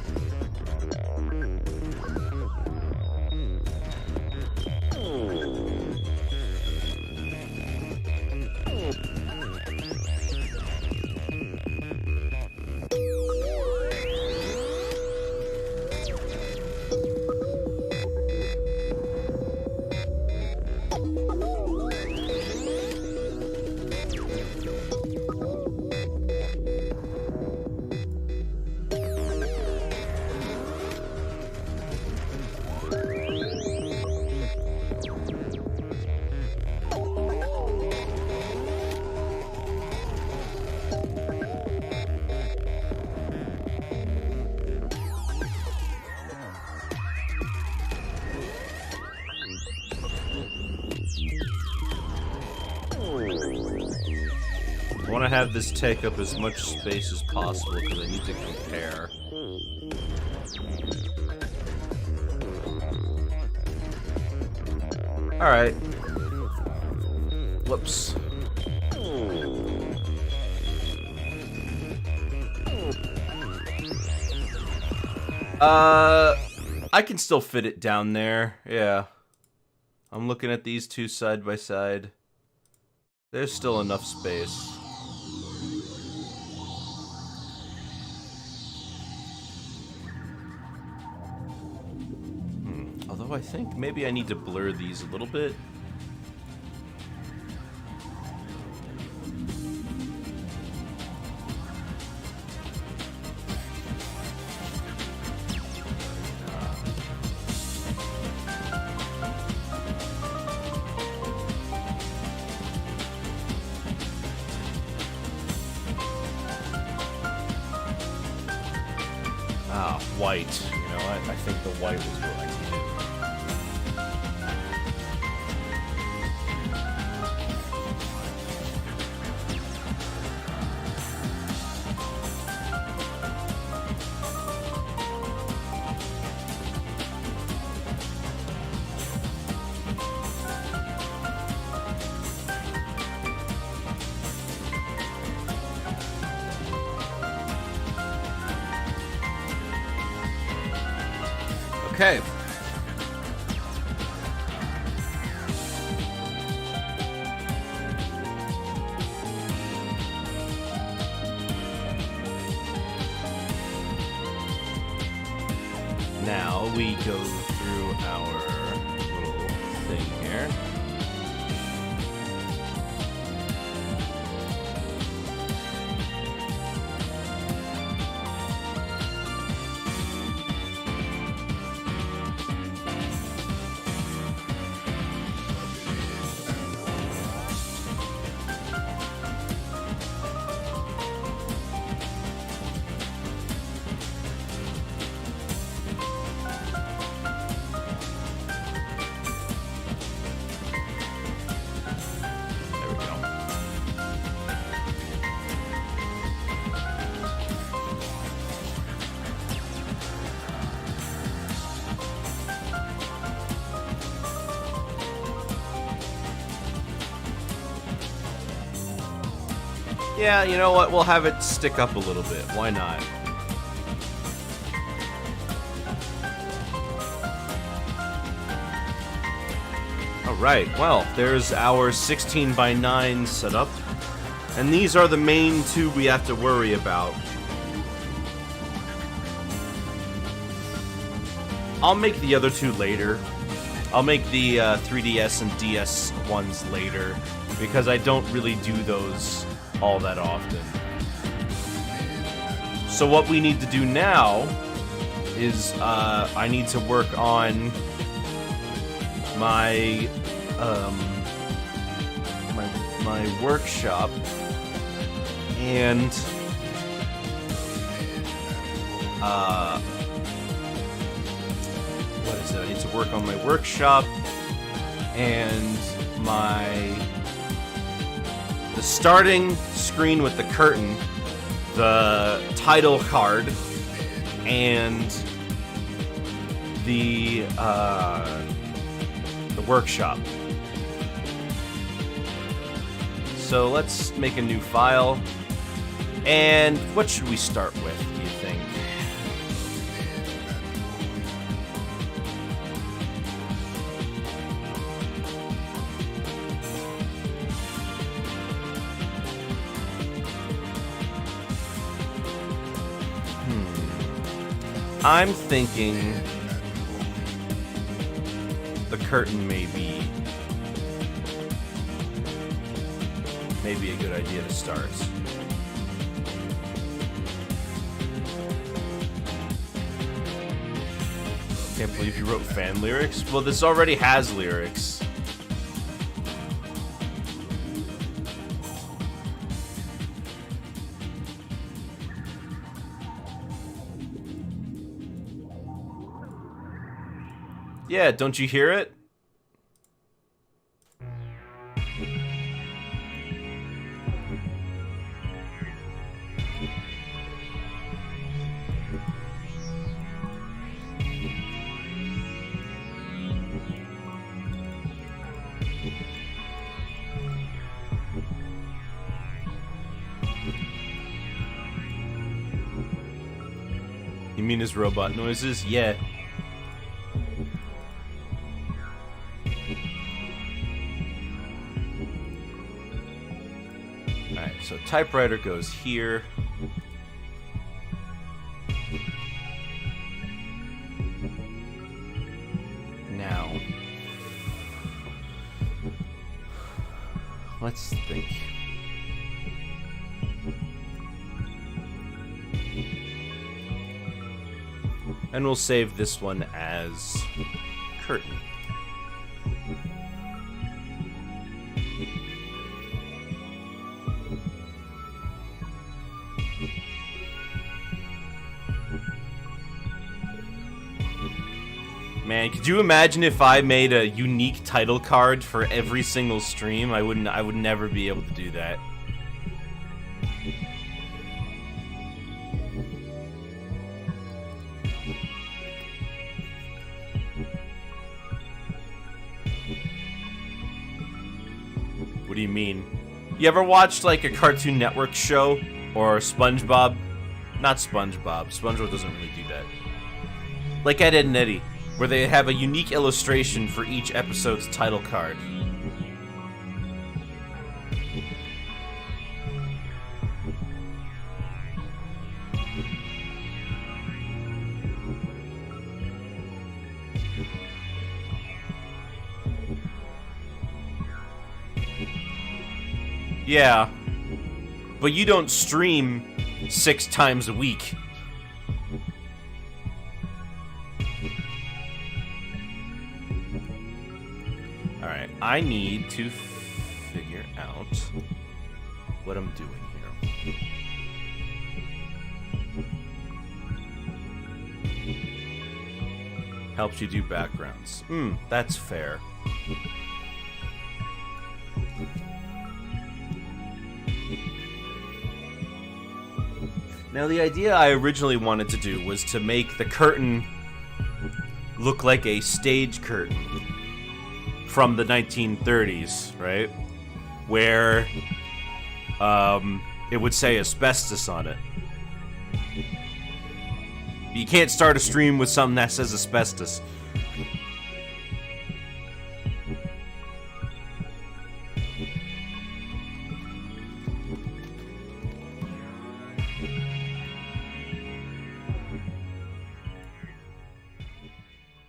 have this take up as much space as possible because I need to compare. Alright. Whoops. I can still fit it down there, yeah. I'm looking at these two side by side. There's still enough space. Although I think maybe I need to blur these a little bit. White. You know, I think the white was what I Okay. Now we go through our little thing here. Yeah, you know what? We'll have it stick up a little bit. Why not? Alright, well, there's our 16 by 9 setup. And these are the main two we have to worry about. I'll make the other two later. I'll make the 3DS and DS ones later, because I don't really do those all that often. So what we need to do now is I need to work on my my workshop, and what is it? I need to work on my workshop and the starting screen with the curtain, the title card, and the workshop. So let's make a new file. And what should we start with, do you think? I'm thinking the curtain may be a good idea to start. Can't believe you wrote fan lyrics. Well, this already has lyrics. Yeah, don't you hear it? You mean his robot noises? Yeah. Alright, so typewriter goes here. Now, let's think. And we'll save this one as curtain. Man, could you imagine if I made a unique title card for every single stream? I would never be able to do that. What do you mean? You ever watched like a Cartoon Network show or SpongeBob? Not SpongeBob. SpongeBob doesn't really do that. Like Ed, Edd n Eddy, where they have a unique illustration for each episode's title card. Yeah, but you don't stream 6 times a week. Alright, I need to figure out what I'm doing here. Helps you do backgrounds. That's fair. Now, the idea I originally wanted to do was to make the curtain look like a stage curtain from the 1930s, right? Where it would say asbestos on it. You can't start a stream with something that says asbestos.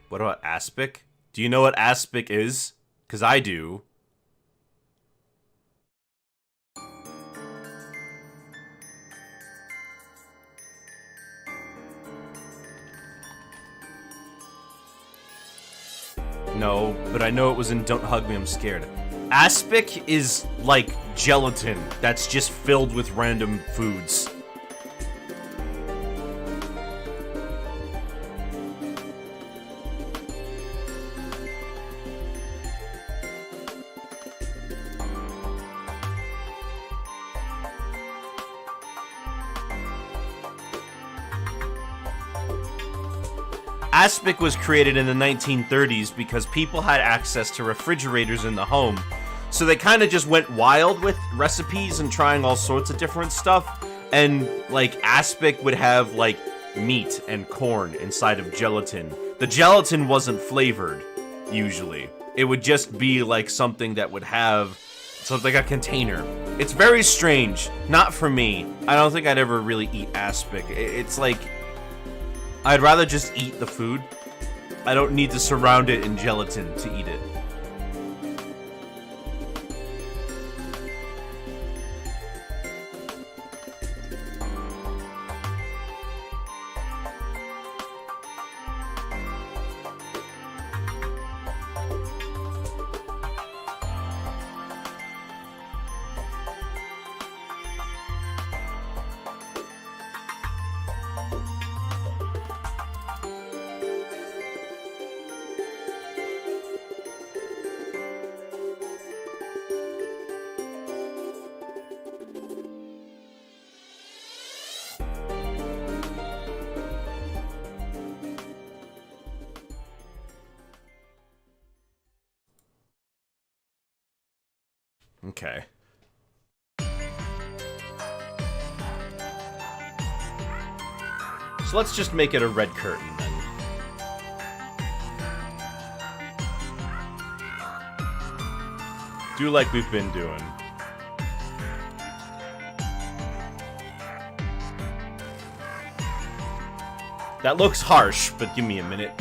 What about aspic? Do you know what aspic is? Because I do. No, but I know it was in Don't Hug Me, I'm Scared. Aspic is like gelatin that's just filled with random foods. Aspic was created in the 1930s because people had access to refrigerators in the home. So they kind of just went wild with recipes and trying all sorts of different stuff. And, like, aspic would have, like, meat and corn inside of gelatin. The gelatin wasn't flavored, usually. It would just be, like, something that would have something like a container. It's very strange. Not for me. I don't think I'd ever really eat aspic. It's like, I'd rather just eat the food. I don't need to surround it in gelatin to eat it. Okay. So let's just make it a red curtain then. Do like we've been doing. That looks harsh, but give me a minute.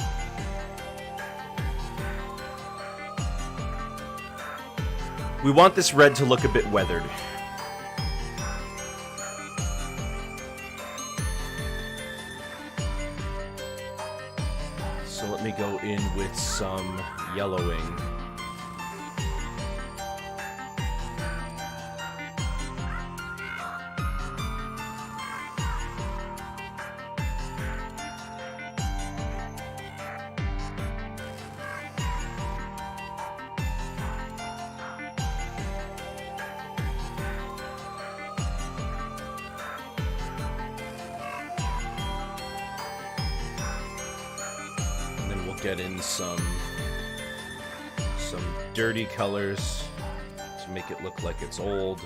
We want this red to look a bit weathered. So let me go in with some yellowing. Get in some dirty colors to make it look like it's old.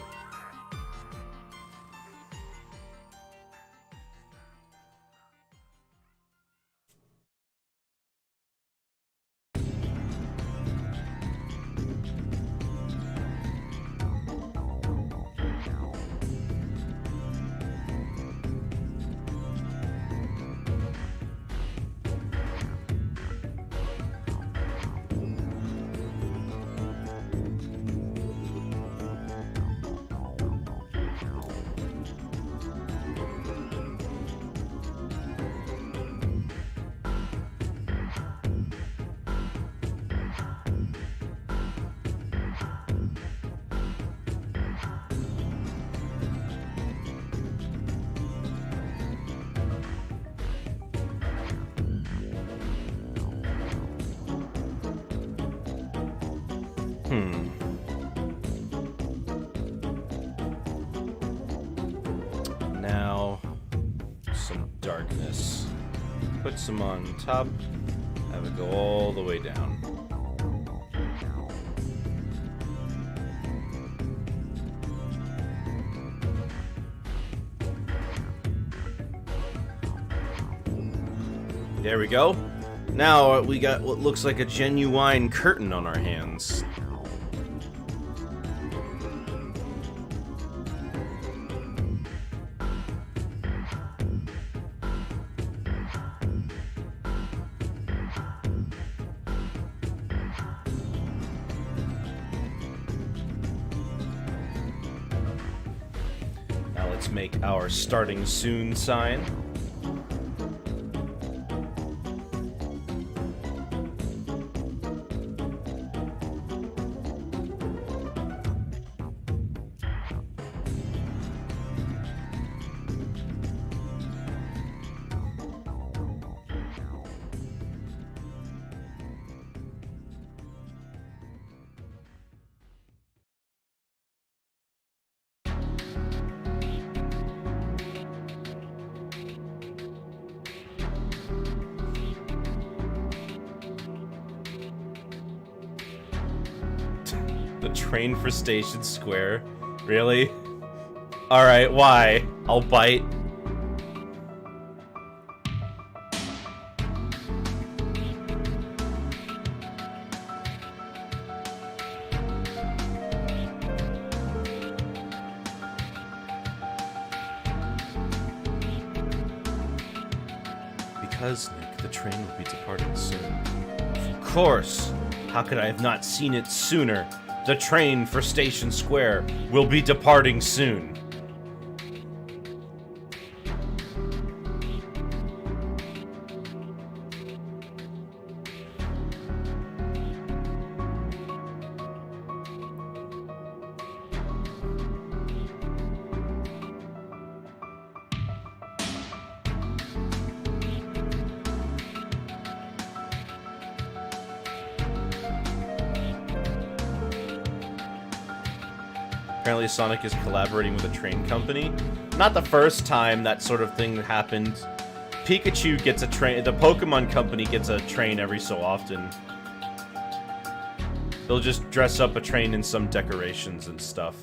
Now, some darkness. Put some on top, have it go all the way down. There we go. Now we got what looks like a genuine curtain on our hands. Now let's make our starting soon sign. The train for Station Square? Really? Alright, why? I'll bite. Because, Nick, the train will be departing soon. Of course! How could I have not seen it sooner? The train for Station Square will be departing soon. Apparently Sonic is collaborating with a train company. Not the first time that sort of thing happened. Pikachu gets a train, the Pokemon company gets a train every so often. They'll just dress up a train in some decorations and stuff.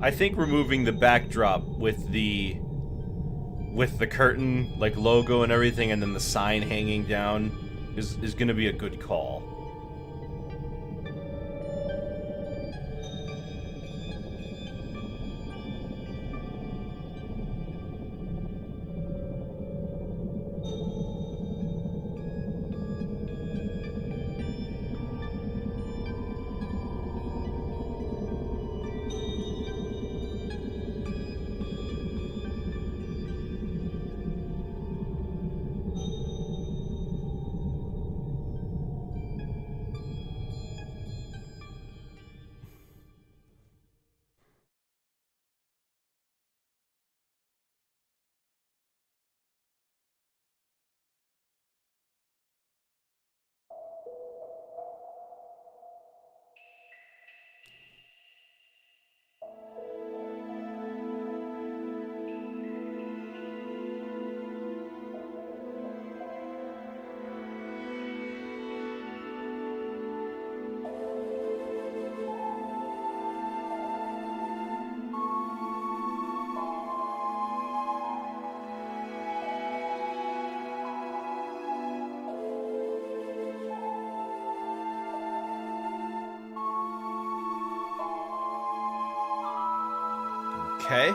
I think removing the backdrop with the curtain, like, logo and everything, and then the sign hanging down is gonna be a good call. Okay.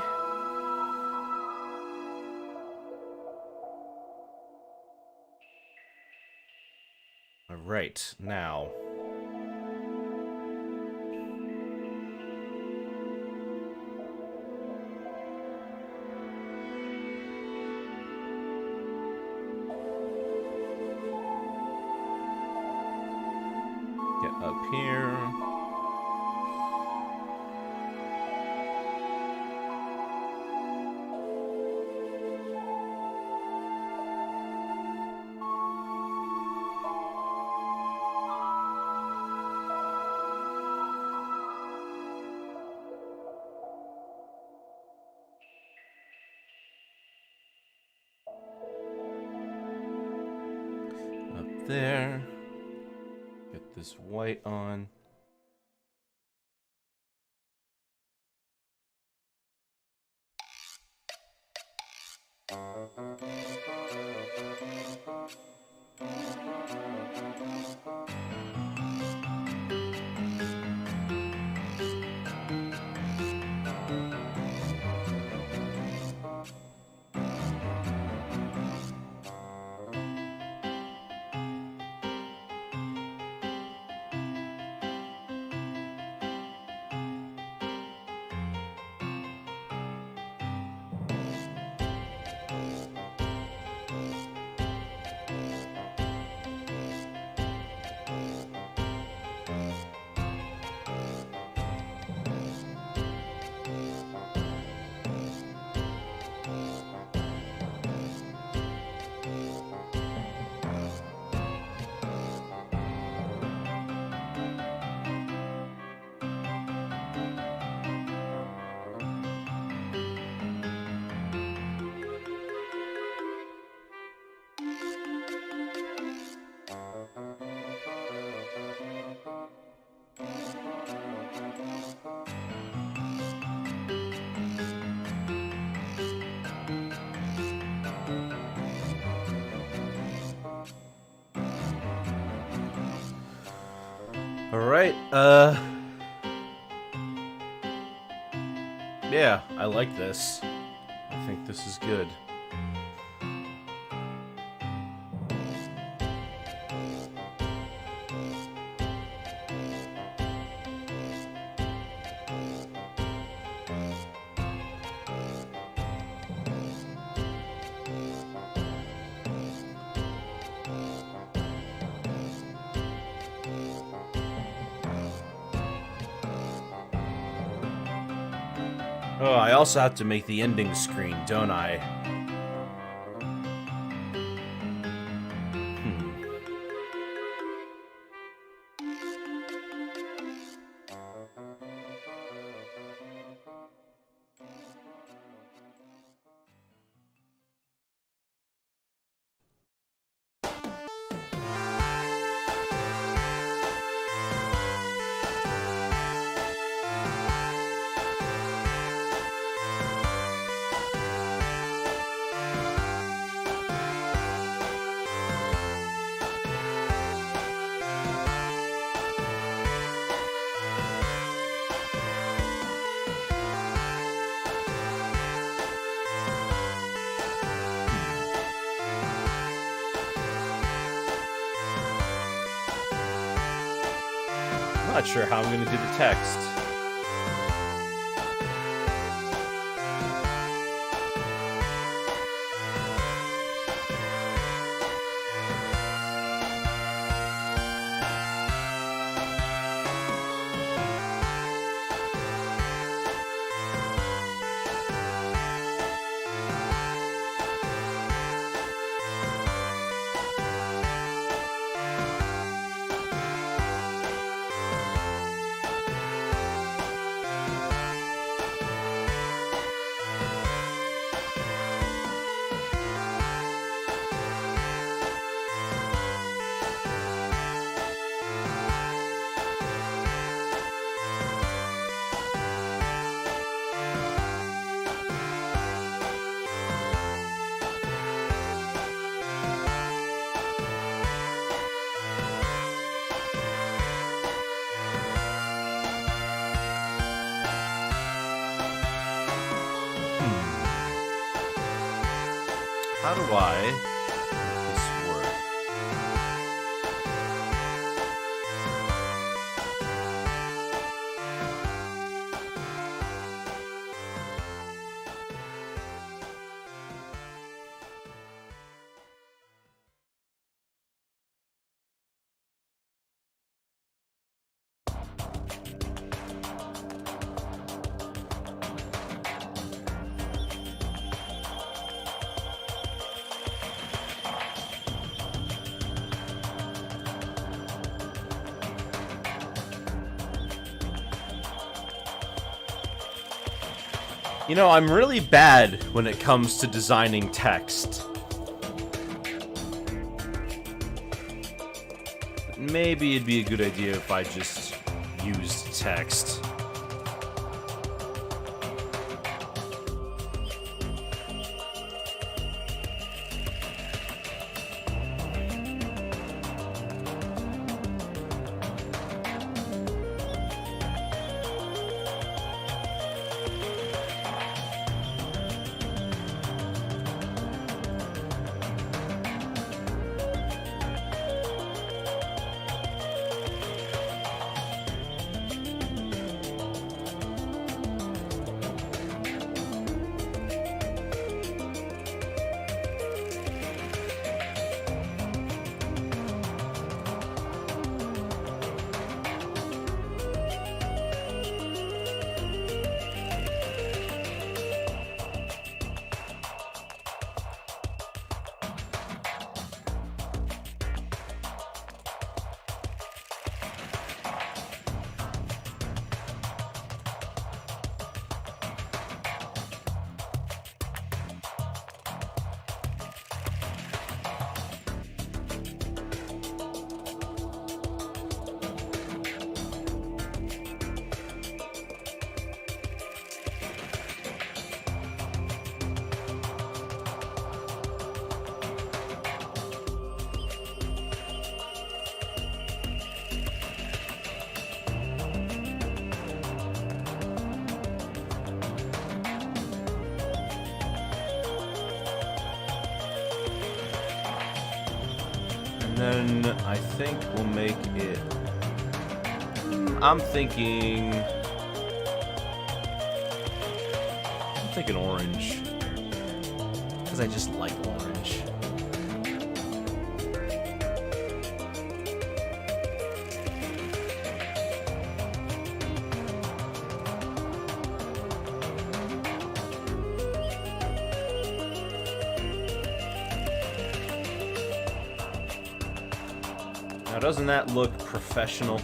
All right, now. Get up here. Up there. Get this white on. Alright, yeah, I like this. I think this is good. Oh, I also have to make the ending screen, don't I? I'm not sure how I'm going to do the text. How do I make this work? You know, I'm really bad when it comes to designing text. Maybe it'd be a good idea if I just used text. And then I think we'll make it... I'm thinking orange. Because I just like orange. Now, doesn't that look professional?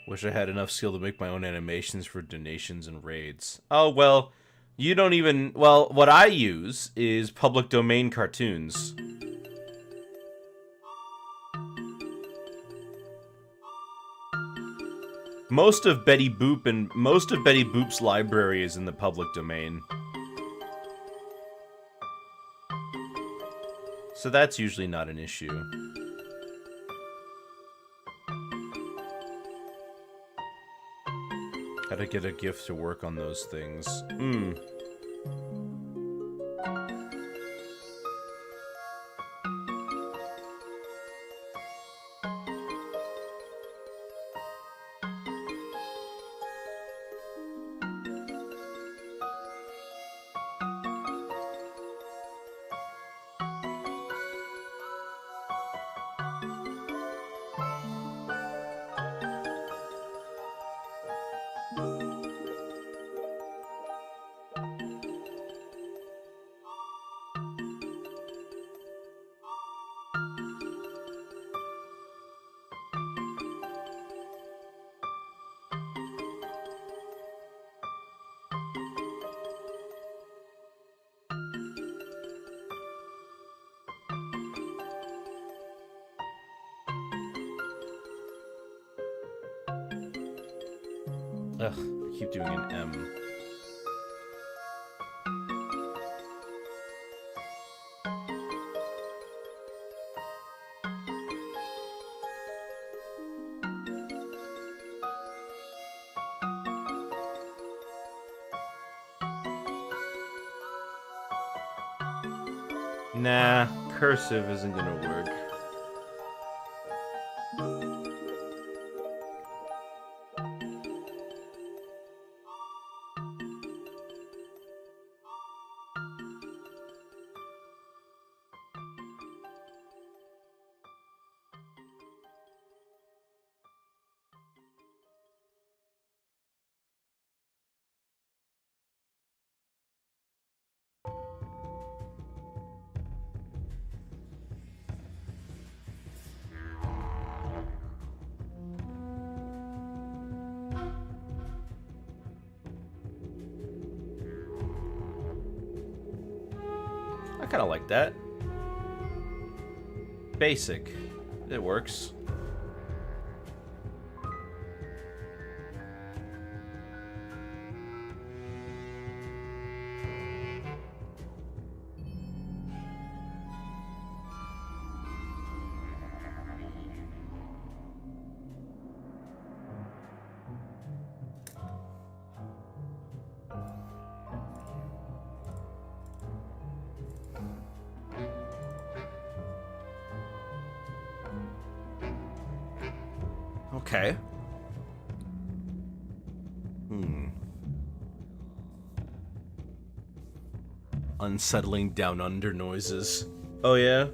Wish I had enough skill to make my own animations for donations and raids. Oh, well, you don't even... Well, what I use is public domain cartoons. Most of Betty Boop's library is in the public domain. So that's usually not an issue. Gotta get a gift to work on those things. Ugh, I keep doing an M. Nah, cursive isn't gonna work. I kind of like that. Basic. It works. Okay. Unsettling down under noises. Oh yeah?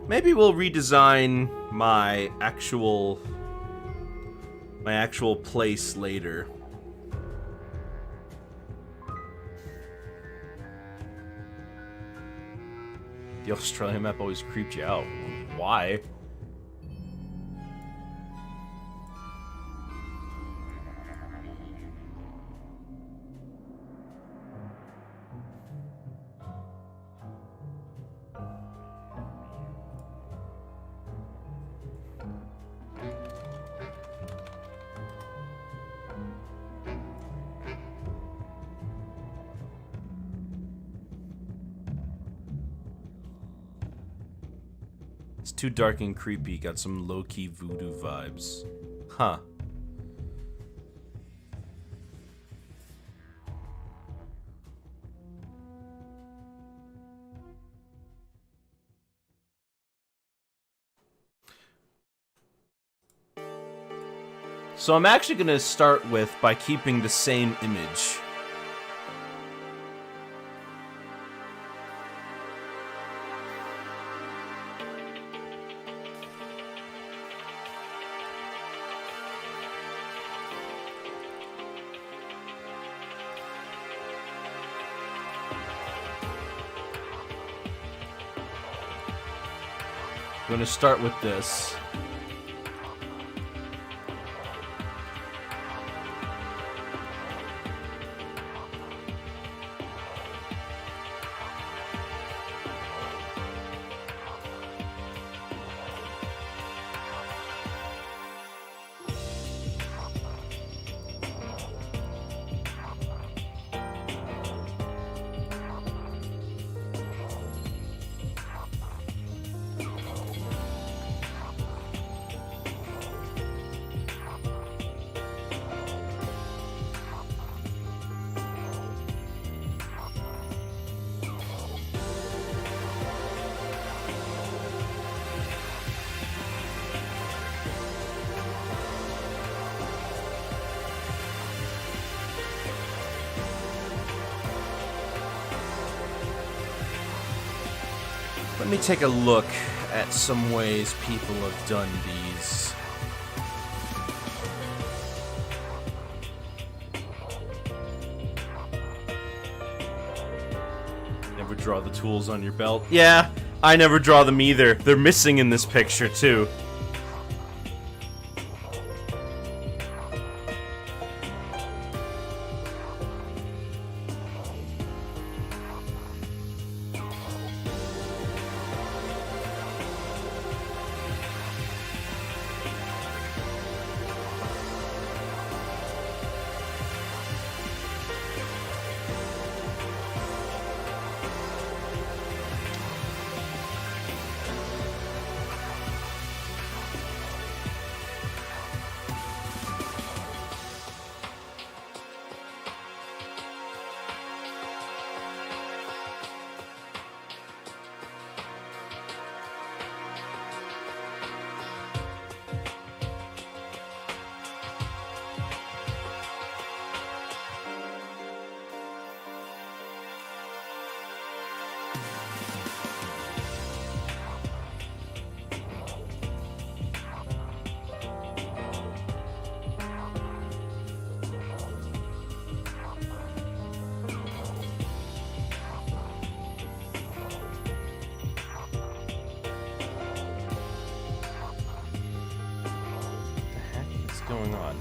Maybe we'll redesign my actual place later. The Australian map always creeped you out. Why? It's too dark and creepy. Got some low-key voodoo vibes. Huh. So I'm actually going to start with by keeping the same image. I'm going to start with this. Let me take a look at some ways people have done these. Never draw the tools on your belt. Yeah, I never draw them either. They're missing in this picture too. Going on?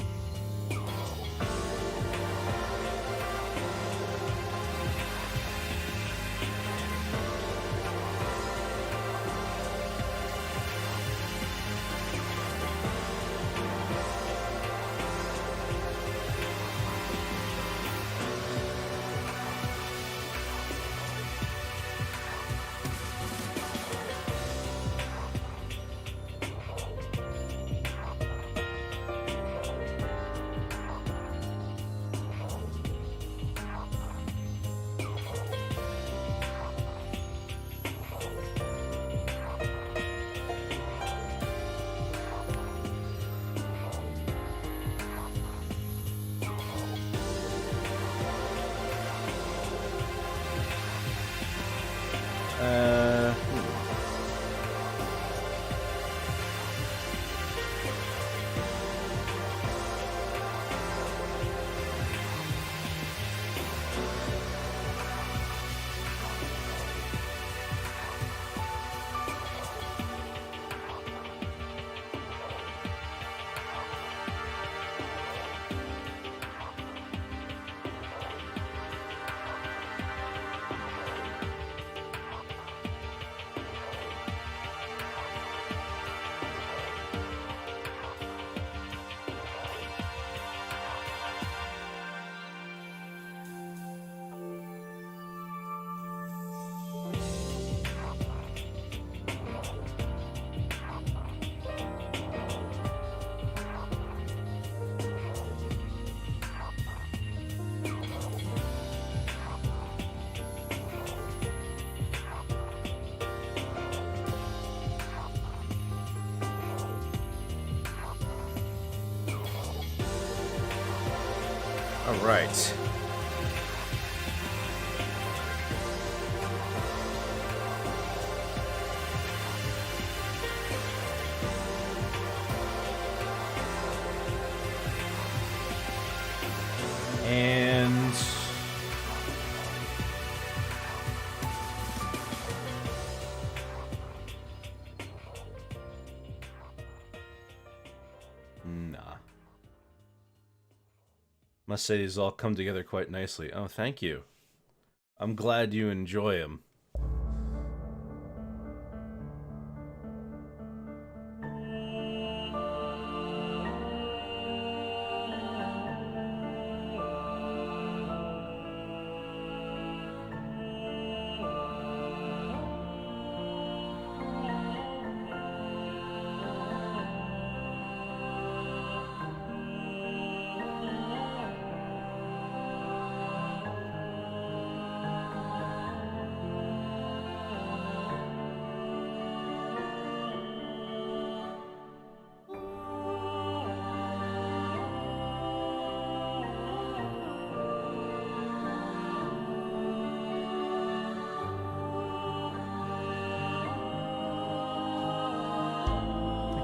All right. And nah. Must say these all come together quite nicely. Oh, thank you. I'm glad you enjoy them.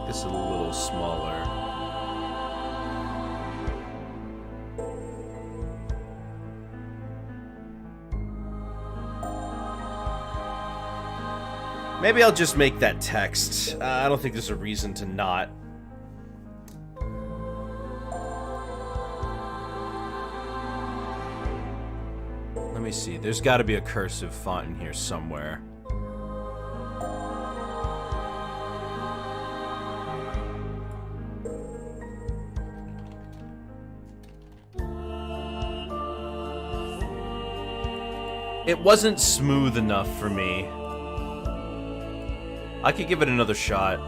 This is a little smaller. Maybe I'll just make that text. I don't think there's a reason to not. Let me see. There's got to be a cursive font in here somewhere. It wasn't smooth enough for me. I could give it another shot.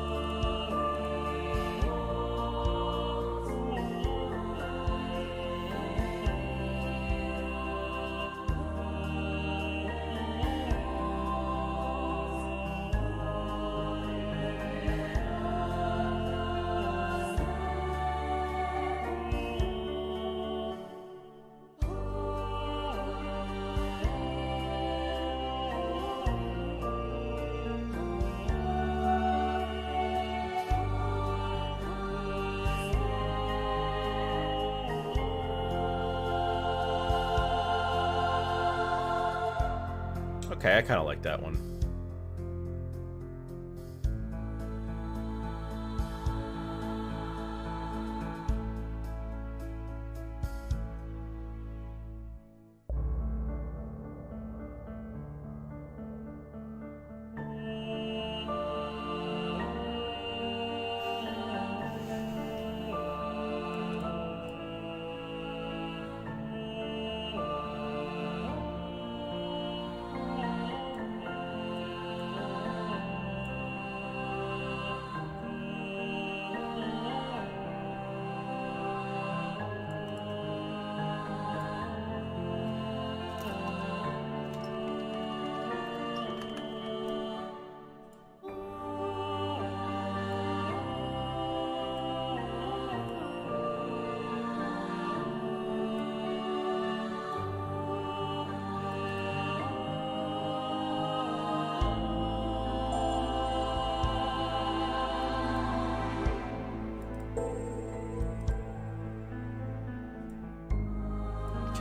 Okay, I kind of like that one.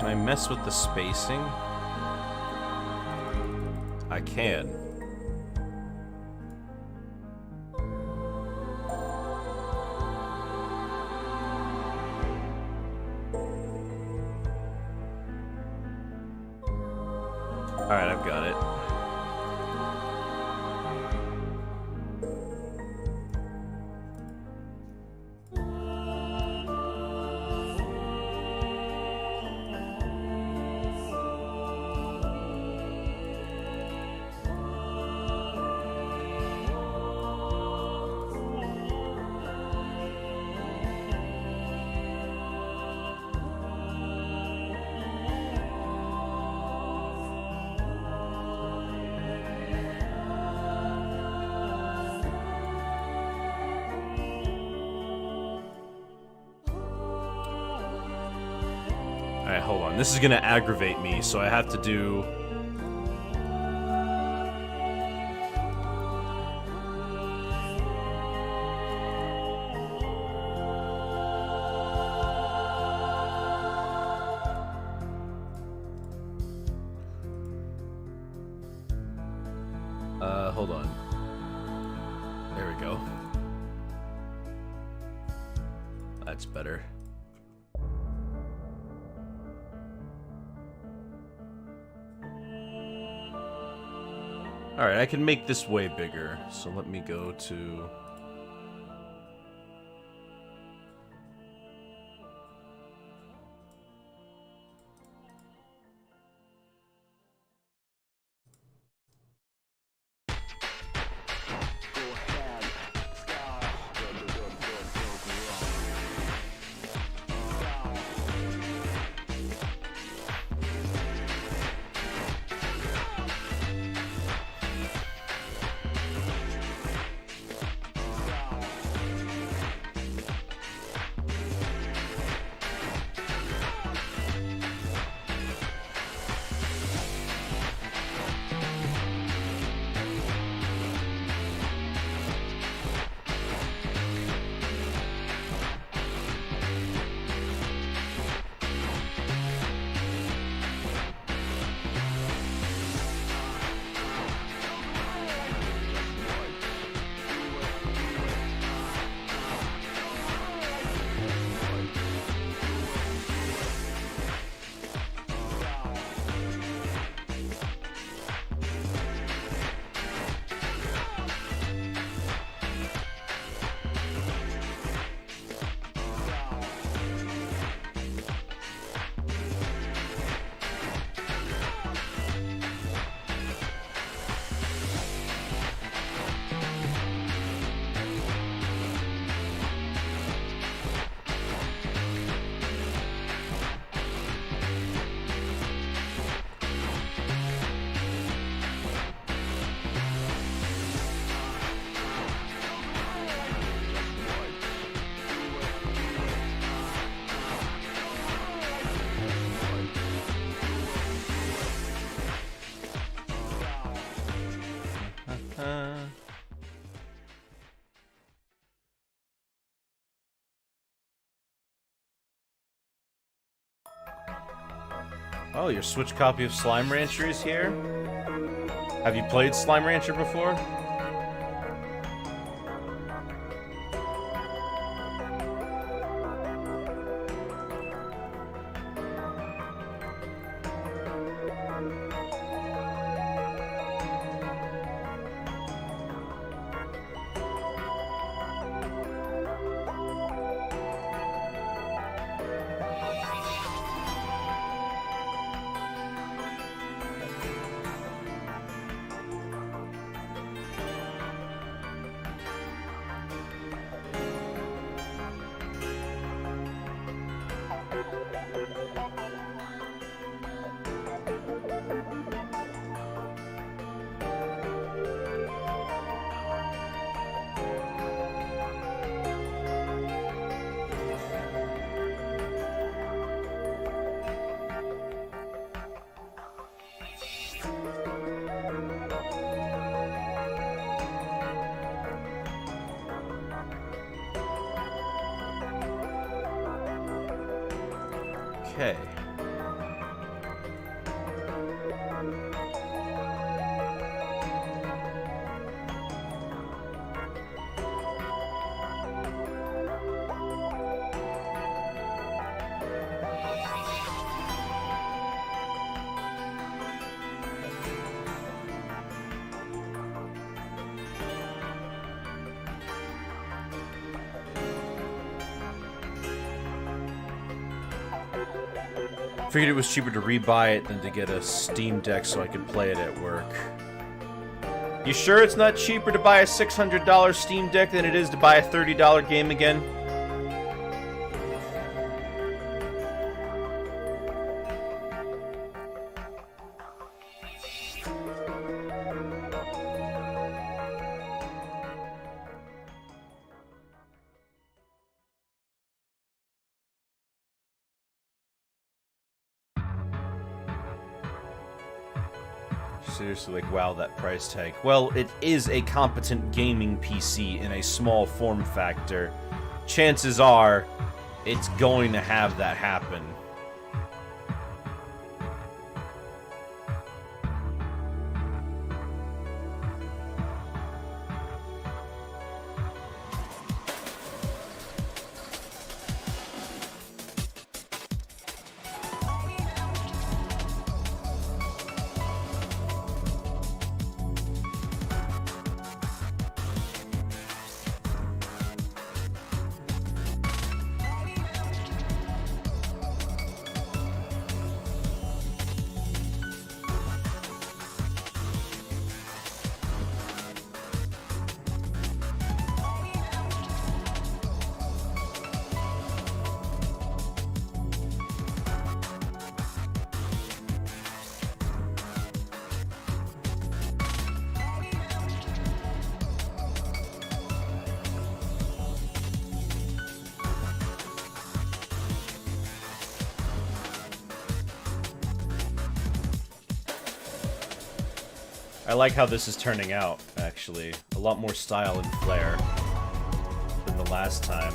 Can I mess with the spacing? I can. Alright, I've got it. Alright, hold on. This is gonna aggravate me, so I have to do... hold on. There we go. That's better. Alright, I can make this way bigger, so let me go to... Oh, your Switch copy of Slime Rancher is here? Have you played Slime Rancher before? Okay. Figured it was cheaper to rebuy it than to get a Steam Deck so I could play it at work. You sure it's not cheaper to buy a $600 Steam Deck than it is to buy a $30 game again? seriously, like, wow, that price tag. Well, it is a competent gaming PC in a small form factor. Chances are, it's going to have that happen. I like how this is turning out, actually. A lot more style and flair than the last time.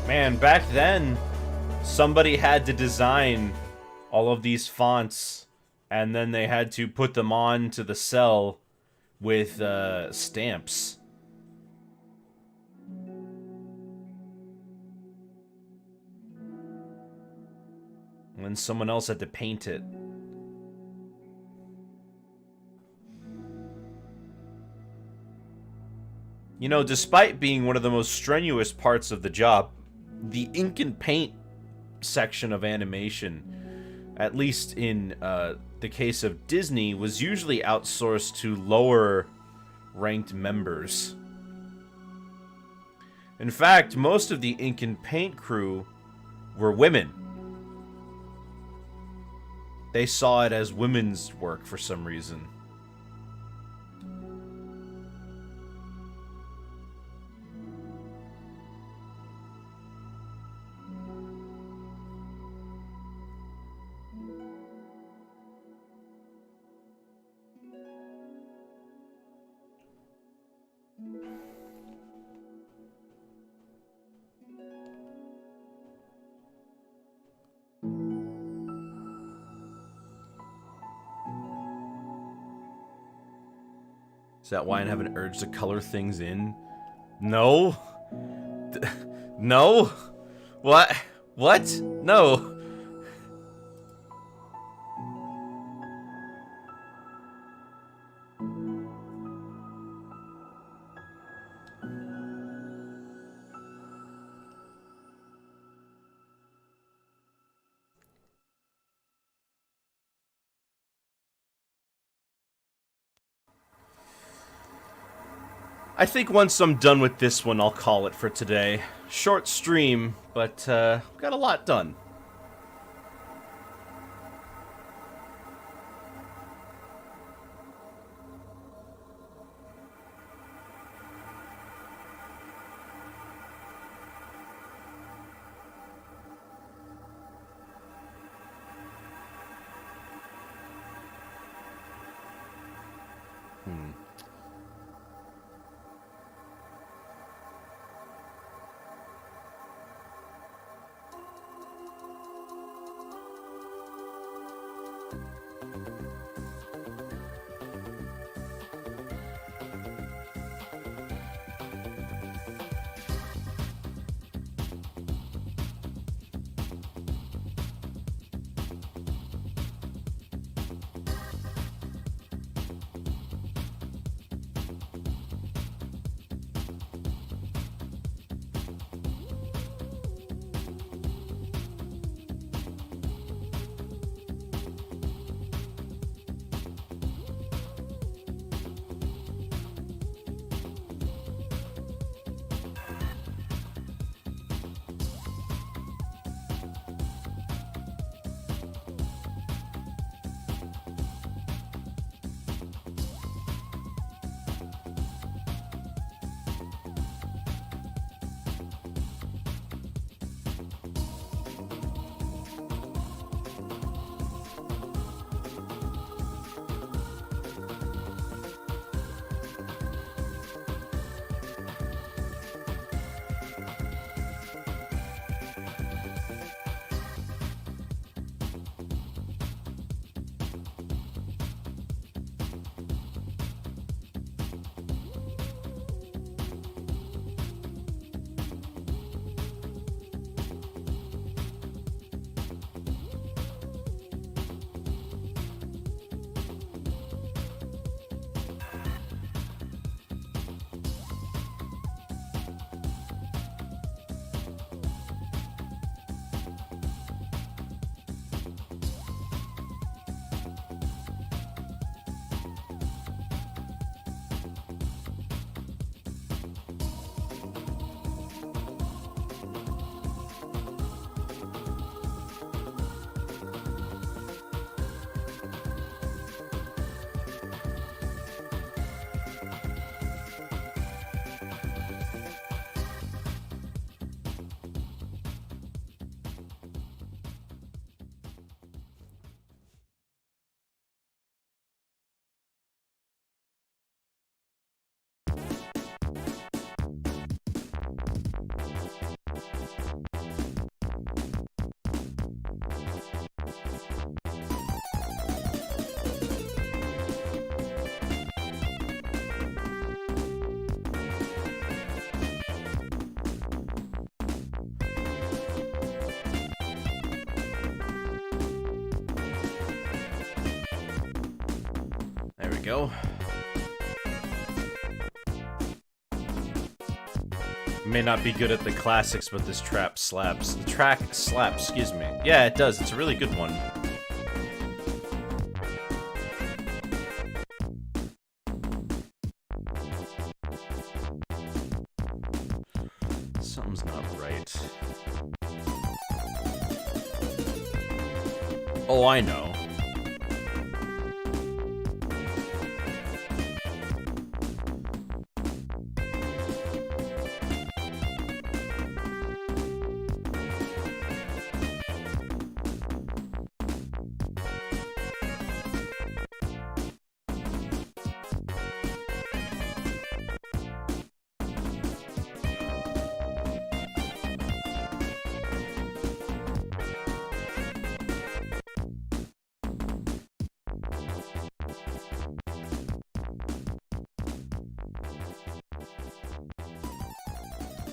Man, back then, somebody had to design all of these fonts, and then they had to put them on to the cell with stamps. And then someone else had to paint it. You know, despite being one of the most strenuous parts of the job, the ink and paint section of animation, at least in the case of Disney, was usually outsourced to lower ranked members. In fact, most of the ink and paint crew were women. They saw it as women's work for some reason. Is that why I have an urge to color things in? No. No. What? What? No. I think once I'm done with this one, I'll call it for today. Short stream, but got a lot done. go. May not be good at the classics, but this trap slaps. The track slaps, excuse me. Yeah, it does. It's a really good one. Something's not right. Oh, I know.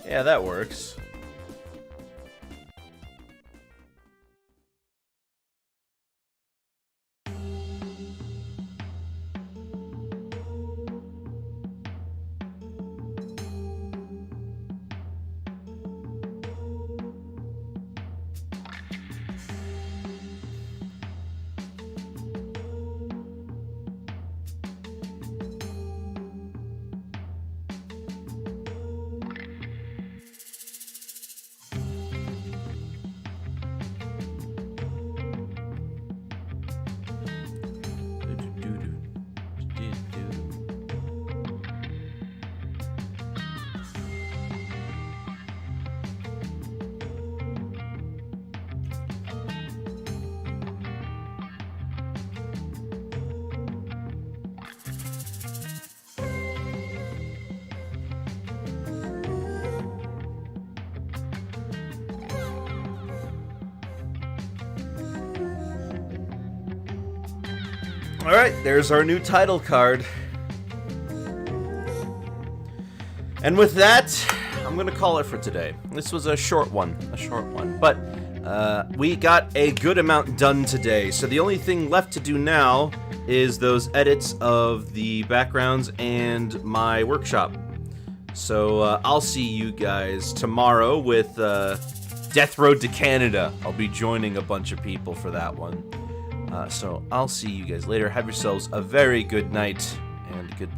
Yeah, that works. Alright, there's our new title card. And with that, I'm gonna call it for today. This was a short one, but we got a good amount done today. So the only thing left to do now is those edits of the backgrounds and my workshop. So I'll see you guys tomorrow with Death Road to Canada. I'll be joining a bunch of people for that one. So I'll see you guys later. Have yourselves a very good night and goodbye.